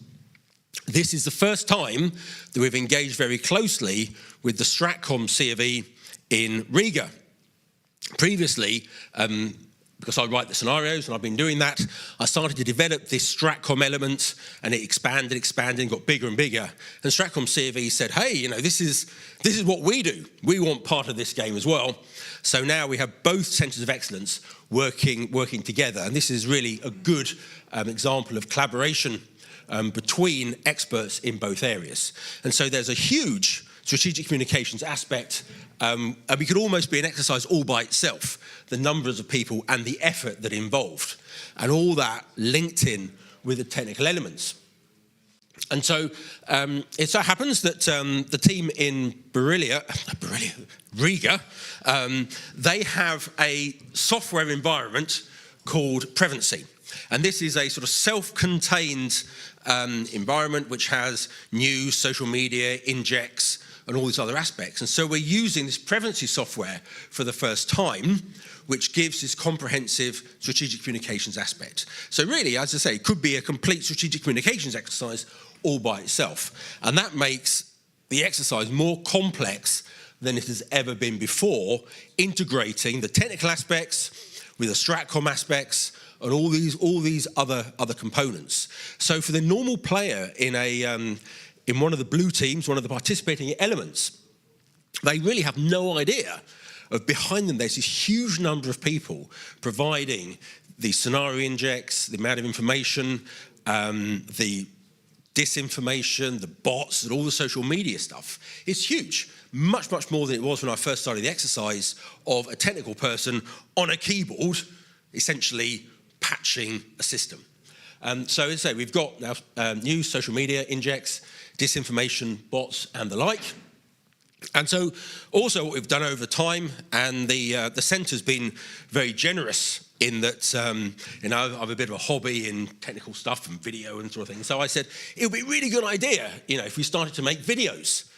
This is the first time that we've engaged very closely with the STRATCOM CFE in Riga. Previously, because I write the scenarios and I've been doing that, I started to develop this STRATCOM element, and it expanded, and got bigger and bigger. And STRATCOM CFE said, hey, you know, this is what we do. We want part of this game as well. So now we have both centres of excellence working together, and this is really a good example of collaboration between experts in both areas. And so there's a huge strategic communications aspect, and we could almost be an exercise all by itself, the numbers of people and the effort that involved, and all that linked in with the technical elements. And so it so happens that the team in Riga, they have a software environment called Prevency. And this is a sort of self-contained environment which has news, social media, injects, and all these other aspects. And so we're using this Prevency software for the first time, which gives this comprehensive strategic communications aspect. So really, as I say, it could be a complete strategic communications exercise all by itself. And that makes the exercise more complex than it has ever been before, integrating the technical aspects with the STRATCOM aspects and all these other components. So for the normal player in one of the blue teams, one of the participating elements, they really have no idea of behind them there's this huge number of people providing the scenario injects, the amount of information, the disinformation, the bots, and all the social media stuff. It's huge, much, much more than it was when I first started the exercise of a technical person on a keyboard, essentially patching a system. So as I say, we've got now news, social media, injects, disinformation, bots, and the like. And so also what we've done over time, and the centre's been very generous in that, you know, I have a bit of a hobby in technical stuff and video and sort of thing. So I said, it would be a really good idea, you know, if we started to make videos.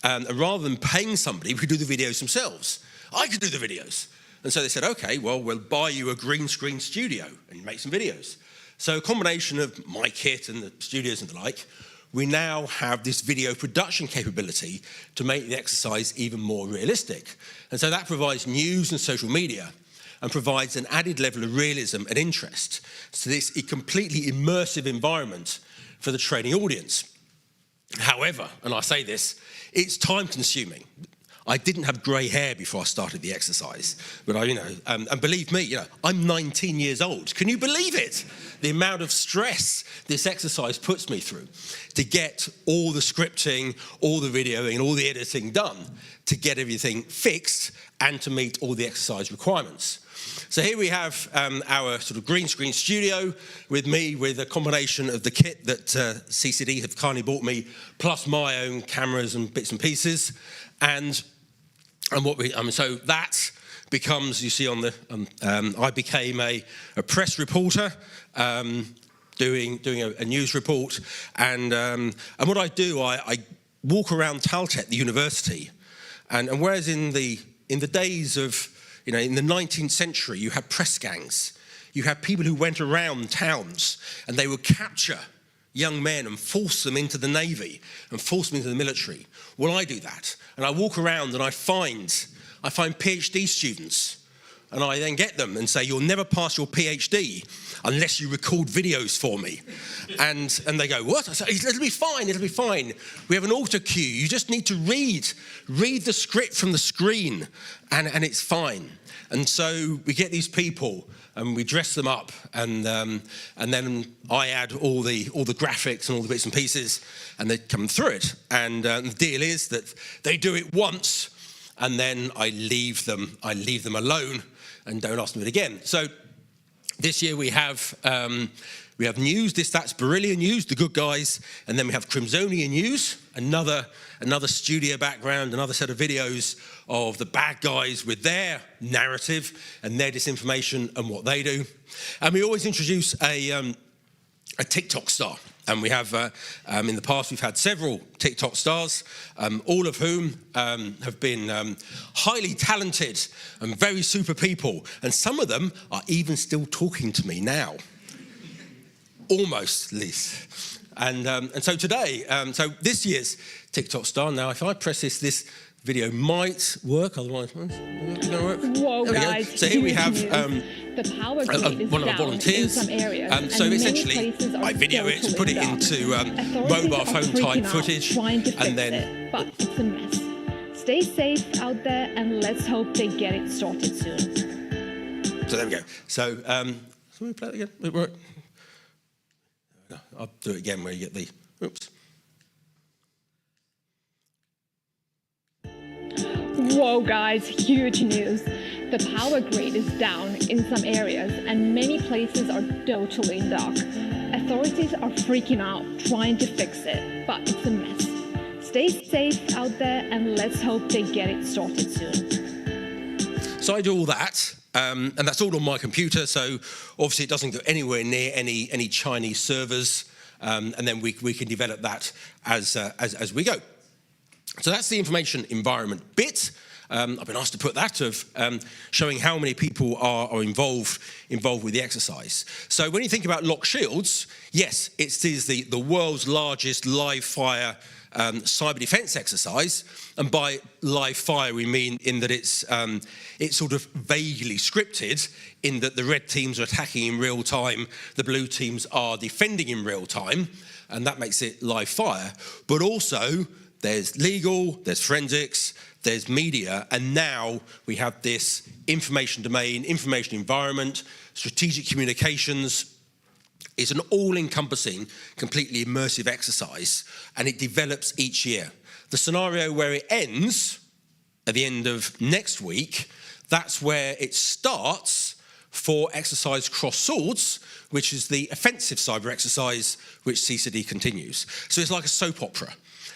And rather than paying somebody, we could do the videos themselves. I could do the videos. And so they said, okay, well, we'll buy you a green screen studio and make some videos. So a combination of my kit and the studios and the like, we now have this video production capability to make the exercise even more realistic. And so that provides news and social media and provides an added level of realism and interest to this completely immersive environment for the training audience. However, and I say this, it's time consuming. I didn't have grey hair before I started the exercise, but and believe me, I'm 19 years old. Can you believe it? The amount of stress this exercise puts me through to get all the scripting, all the videoing, all the editing done, to get everything fixed and to meet all the exercise requirements. So here we have our sort of green screen studio with me, with a combination of the kit that CCD have kindly bought me, plus my own cameras and bits and pieces. And what we, so that becomes, you see on the, I became a press reporter, doing a news report. And what I do, I walk around Taltech, the university, and whereas in the days of, in the 19th century, you had press gangs, you had people who went around towns and they would capture young men and force them into the Navy and force them into the military. Well, I do that. And I walk around and I find PhD students, and I then get them and say, you'll never pass your PhD unless you record videos for me. And they go, what? I say, it'll be fine. We have an auto cue. You just need to read the script from the screen, and it's fine. And so we get these people and we dress them up, and then I add all the graphics and all the bits and pieces, and they come through it. And the deal is that they do it once, and then I leave them alone and don't ask them it again. So this year we have news, that's Beryllium News, the good guys, and then we have Crimsonian News, another studio background, another set of videos of the bad guys with their narrative and their disinformation and what they do. And we always introduce a TikTok star. And we have, in the past, we've had several TikTok stars, all of whom have been highly talented and very super people. And some of them are even still talking to me now. Almost, at least. And so today, so this year's TikTok star, now if I press this video might work, otherwise it's going to work. Whoa, guys! So here we have the power grid is one of our down volunteers. In some areas, so essentially, I video it, put it into mobile phone type footage, and then. But it's a mess. Stay safe out there, and let's hope they get it sorted soon. So there we go. So, can we play it again? It work? I'll do it again where you get the. Oops. Whoa, guys, huge news. The power grid is down in some areas and many places are totally in dark. Authorities are freaking out, trying to fix it, but it's a mess. Stay safe out there and let's hope they get it sorted soon. So I do all that, and that's all on my computer, so obviously it doesn't go anywhere near any Chinese servers, and then we can develop that as we go. So that's the information environment bit. I've been asked to put that of showing how many people are involved with the exercise. So when you think about Lock Shields, yes, it is the world's largest live fire cyber defense exercise. And by live fire, we mean in that it's sort of vaguely scripted, in that the red teams are attacking in real time, the blue teams are defending in real time, and that makes it live fire. But also, there's legal, there's forensics, there's media, and now we have this information domain, information environment, strategic communications. It's an all-encompassing, completely immersive exercise, and it develops each year. The scenario where it ends, at the end of next week, that's where it starts for exercise Cross Swords, which is the offensive cyber exercise which CCD continues. So it's like a soap opera.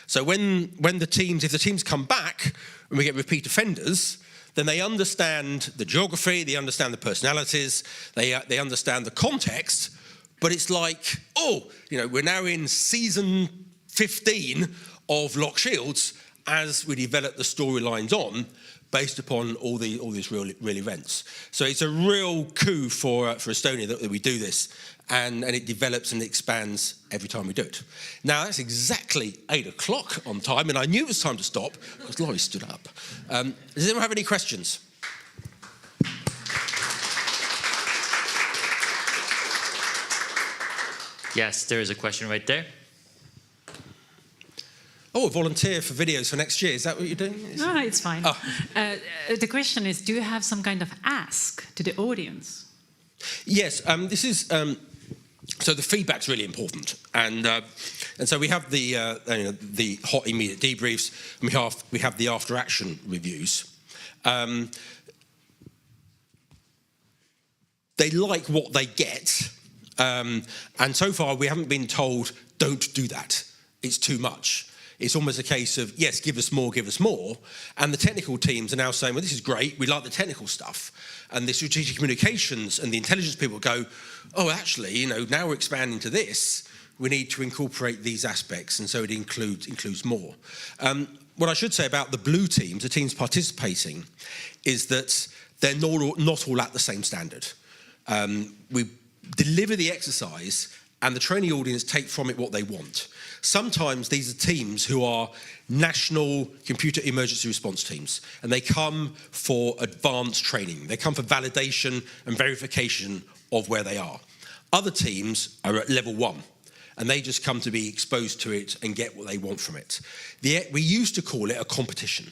So when the teams, if the teams come back and we get repeat offenders, then they understand the geography, they understand the personalities, they understand the context, but it's like, oh, we're now in season 15 of Lock Shields as we develop the storylines on, based upon all these real events. So it's a real coup for Estonia that we do this, and it develops and expands every time we do it. Now that's exactly 8 o'clock on time, and I knew it was time to stop because Laurie stood up. Does anyone have any questions? Yes, there is a question right there. Oh, a volunteer for videos for next year. Is that what you're doing? No, it's fine. Oh. The question is, do you have some kind of ask to the audience? Yes, this is... so the feedback's really important. And so we have the hot immediate debriefs, and we have the after-action reviews. They like what they get. And so far, we haven't been told, don't do that. It's too much. It's almost a case of, yes, give us more, and the technical teams are now saying, well, this is great, we like the technical stuff, and the strategic communications and the intelligence people go, oh, actually, you know, now we're expanding to this, we need to incorporate these aspects, and so it includes more. What I should say about the blue teams, the teams participating, is that they're not all at the same standard. We deliver the exercise, and the training audience take from it what they want. Sometimes these are teams who are national computer emergency response teams, and they come for advanced training. They come for validation and verification of where they are. Other teams are at level 1, and they just come to be exposed to it and get what they want from it. We used to call it a competition,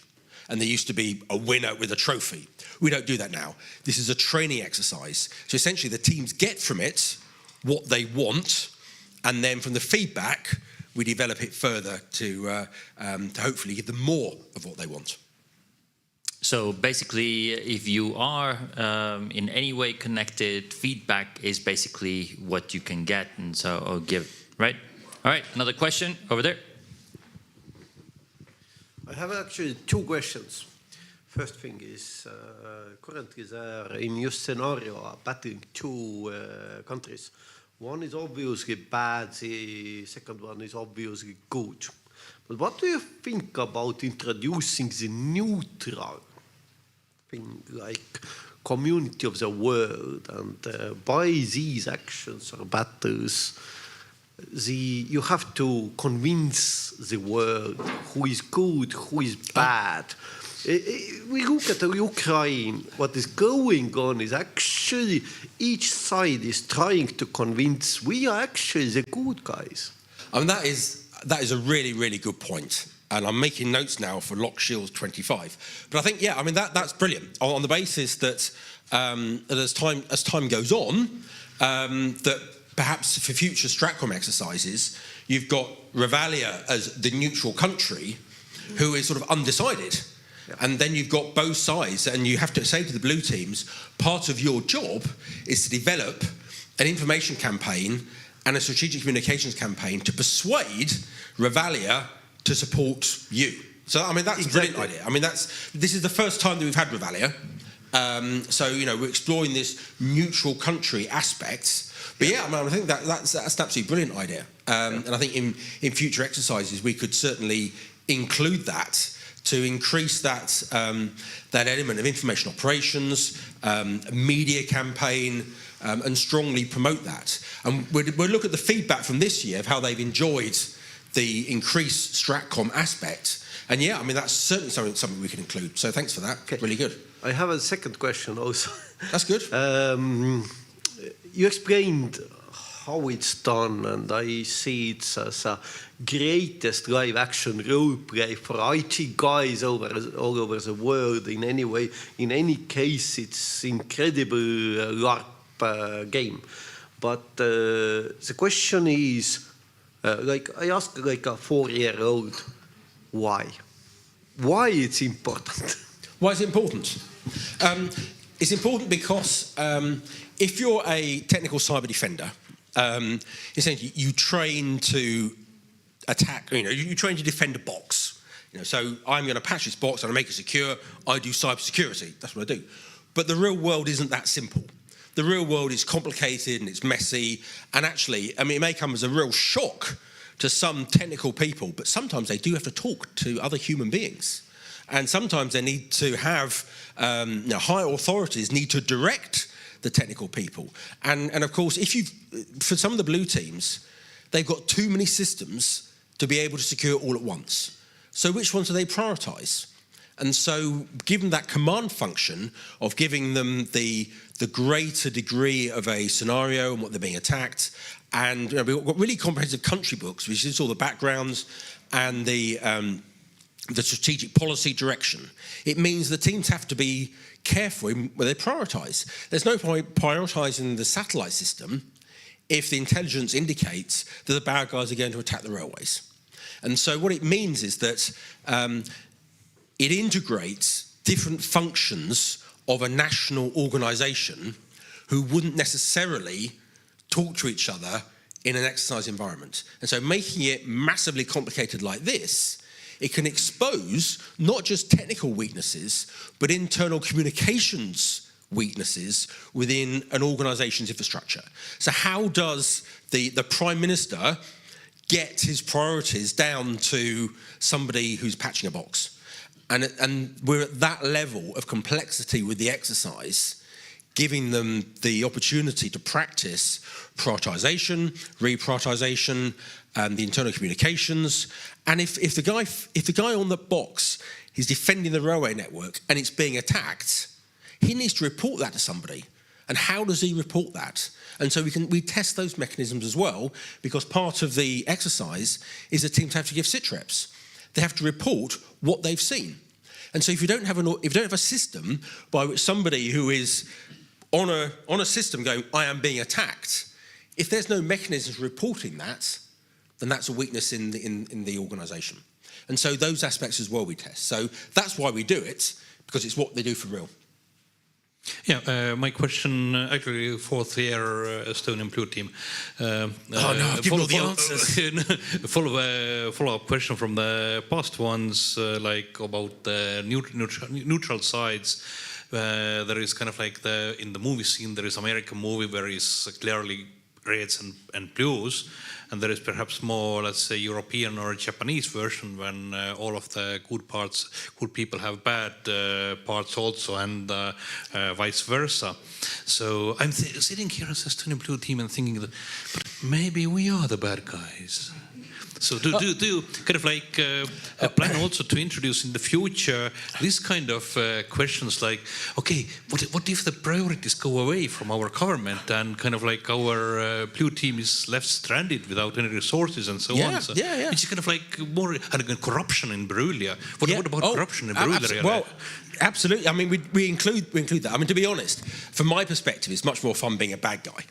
and there used to be a winner with a trophy. We don't do that now. This is a training exercise. So essentially the teams get from it what they want, and then from the feedback, we develop it further to hopefully give them more of what they want. So basically, if you are in any way connected, feedback is basically what you can get, and so I'll give, right? All right, another question over there. I have actually 2 questions. First thing is, currently there in your scenario are battling 2 countries. One is obviously bad, the second one is obviously good. But what do you think about introducing the neutral thing, like community of the world, and by these actions or battles, you have to convince the world who is good, who is bad. We look at Ukraine, what is going on is actually each side is trying to convince we are actually the good guys. I mean, that is a really, really good point. And I'm making notes now for 𝐶𝐿 25. But I think, yeah, I mean, that's brilliant. On the basis that as time goes on, that perhaps for future STRATCOM exercises, you've got Revalia as the neutral country who is sort of undecided. Yeah. And then you've got both sides, and you have to say to the blue teams, part of your job is to develop an information campaign and a strategic communications campaign to persuade Revalia to support you. So, I mean, that's exactly a brilliant idea. I mean, this is the first time that we've had Revalia. So, you know, we're exploring this neutral country aspect. But yeah, I mean, I think that's an absolutely brilliant idea. And I think in future exercises, we could certainly include that to increase that element of information operations, media campaign, and strongly promote that. And we'll look at the feedback from this year of how they've enjoyed the increased STRATCOM aspect. And yeah, I mean, that's certainly something we can include. So thanks for that. Okay. Really good. I have a second question also. That's good. You explained how it's done, and I see it as a greatest live action role play for IT guys all over the world in any way. In any case, it's incredible LARP game. But the question is, like I asked like a 4-year-old, why? Why it's important? Why is it important? It's important because if you're a technical cyber defender, essentially you train to attack, you train to defend a box. So I'm going to patch this box and I make it secure. I do cyber security. That's what I do. But the real world isn't that simple. The real world is complicated and it's messy. And actually, I mean, it may come as a real shock to some technical people, but sometimes they do have to talk to other human beings. And sometimes they need to have, higher authorities need to direct the technical people. And of course, for some of the blue teams, they've got too many systems to be able to secure all at once. So which ones do they prioritize? And so given that command function of giving them the greater degree of a scenario and what they're being attacked, and we've got really comprehensive country books, which is all the backgrounds and the strategic policy direction. It means the teams have to be careful where they prioritize. There's no point prioritizing the satellite system if the intelligence indicates that the bad guys are going to attack the railways. And so what it means is that it integrates different functions of a national organization who wouldn't necessarily talk to each other in an exercise environment. And so making it massively complicated like this, it can expose not just technical weaknesses, but internal communications weaknesses within an organization's infrastructure. So how does the Prime Minister get his priorities down to somebody who's patching a box? And we're at that level of complexity with the exercise, giving them the opportunity to practice prioritization, reprioritization, the internal communications. And if the guy on the box is defending the railway network and it's being attacked, he needs to report that to somebody. And how does he report that? And so we test those mechanisms as well, because part of the exercise is the teams have to give sit reps. They have to report what they've seen. And so if you don't have a system by which somebody who is on a system going, I am being attacked, if there's no mechanism for reporting that, then that's a weakness in the organisation. And so those aspects as well we test. So that's why we do it, because it's what they do for real. Yeah, my question actually fourth year Estonian Blue team. Oh no, give me the answers. Follow-up question from the past ones, like about the neutral sides. There is kind of like in the movie scene, there is American movie where it's clearly reds and blues, and there is perhaps more, let's say, European or Japanese version when all of the good people have bad parts also, and vice versa. So I'm sitting here as a Estonian Blue team and thinking that, but maybe we are the bad guys. So do you kind of like plan also to introduce in the future this kind of questions like, okay, what if the priorities go away from our government and kind of like our blue team is left stranded without any resources and so on? So it's kind of like more corruption in Berulia. What about corruption in Berulia? Well, absolutely. I mean, we include that. I mean, to be honest, from my perspective, it's much more fun being a bad guy.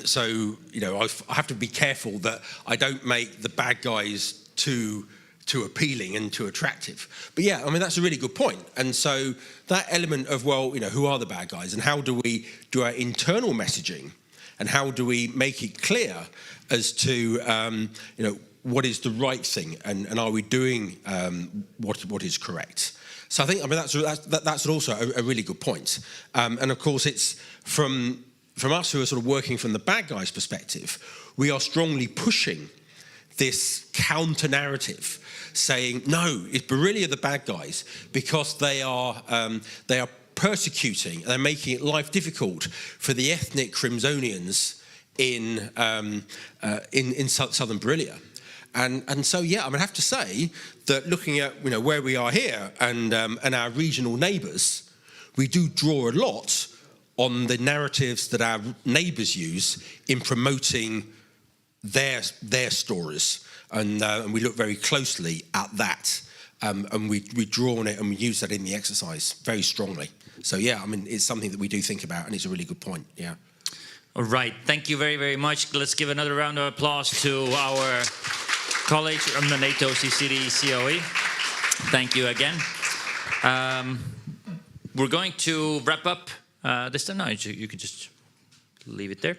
So, you know, I have to be careful that I don't make the bad guys too appealing and too attractive. But yeah, I mean, that's a really good point. And so that element of, well, you know, who are the bad guys and how do we do our internal messaging and how do we make it clear as to, you know, what is the right thing and are we doing what is correct? So I think, I mean, that's also a really good point. And of course, it's from us who are sort of working from the bad guys' perspective, we are strongly pushing this counter-narrative, saying, no, it's Berulia the bad guys because they are persecuting and they're making it life difficult for the ethnic Crimsonians in southern Berulia. And so, yeah, I mean, I have to say that looking at, you know, where we are here and our regional neighbours, we do draw a lot on the narratives that our neighbours use in promoting their stories. And we look very closely at that. And we draw on it and we use that in the exercise very strongly. So, yeah, I mean, it's something that we do think about and it's a really good point, yeah. All right, thank you very, very much. Let's give another round of applause to our colleagues from the NATO CCD COE. Thank you again. We're going to wrap up this time. No, you could just leave it there.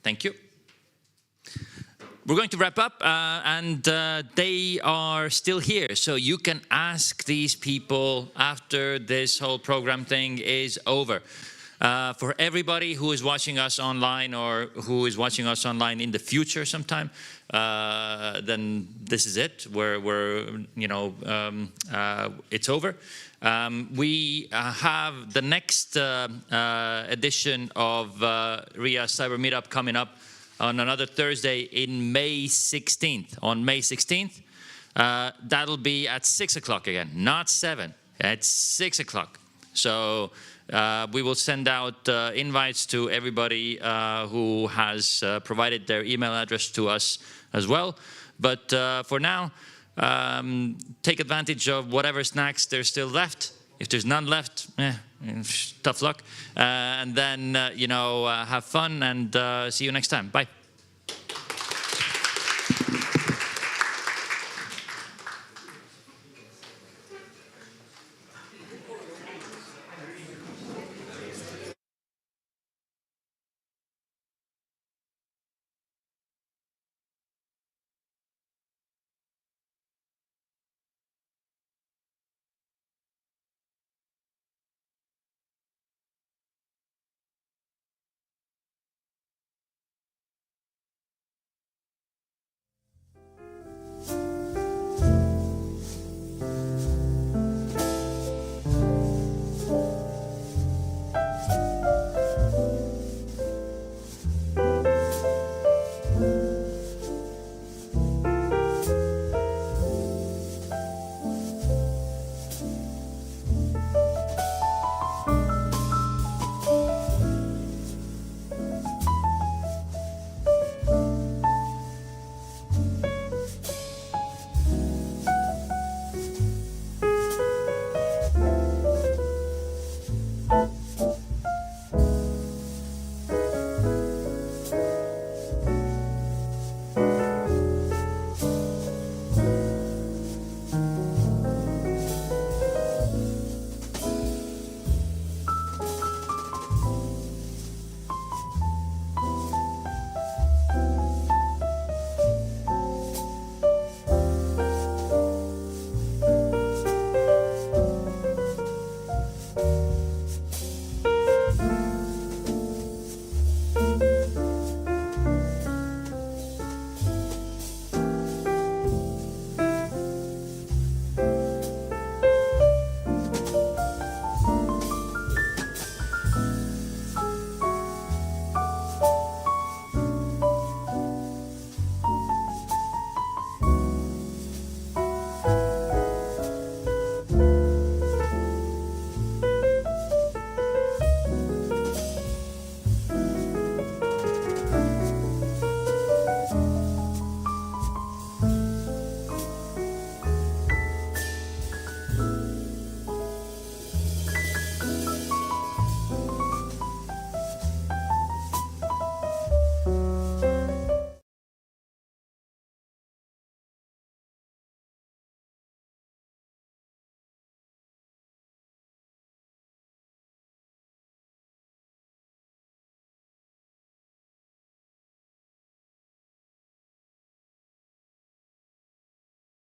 Thank you. We're going to wrap up, and they are still here. So you can ask these people after this whole program thing is over. For everybody who is watching us online or who is watching us online in the future sometime, then this is it. It's over. We have the next edition of RIA CyberMeetUp coming up on another Thursday in May 16th. On May 16th, that'll be at 6 o'clock again, not 7. At 6 o'clock. So we will send out invites to everybody who has provided their email address to us as well. But for now, take advantage of whatever snacks there's still left. If there's none left, tough luck. And then, have fun and see you next time. Bye.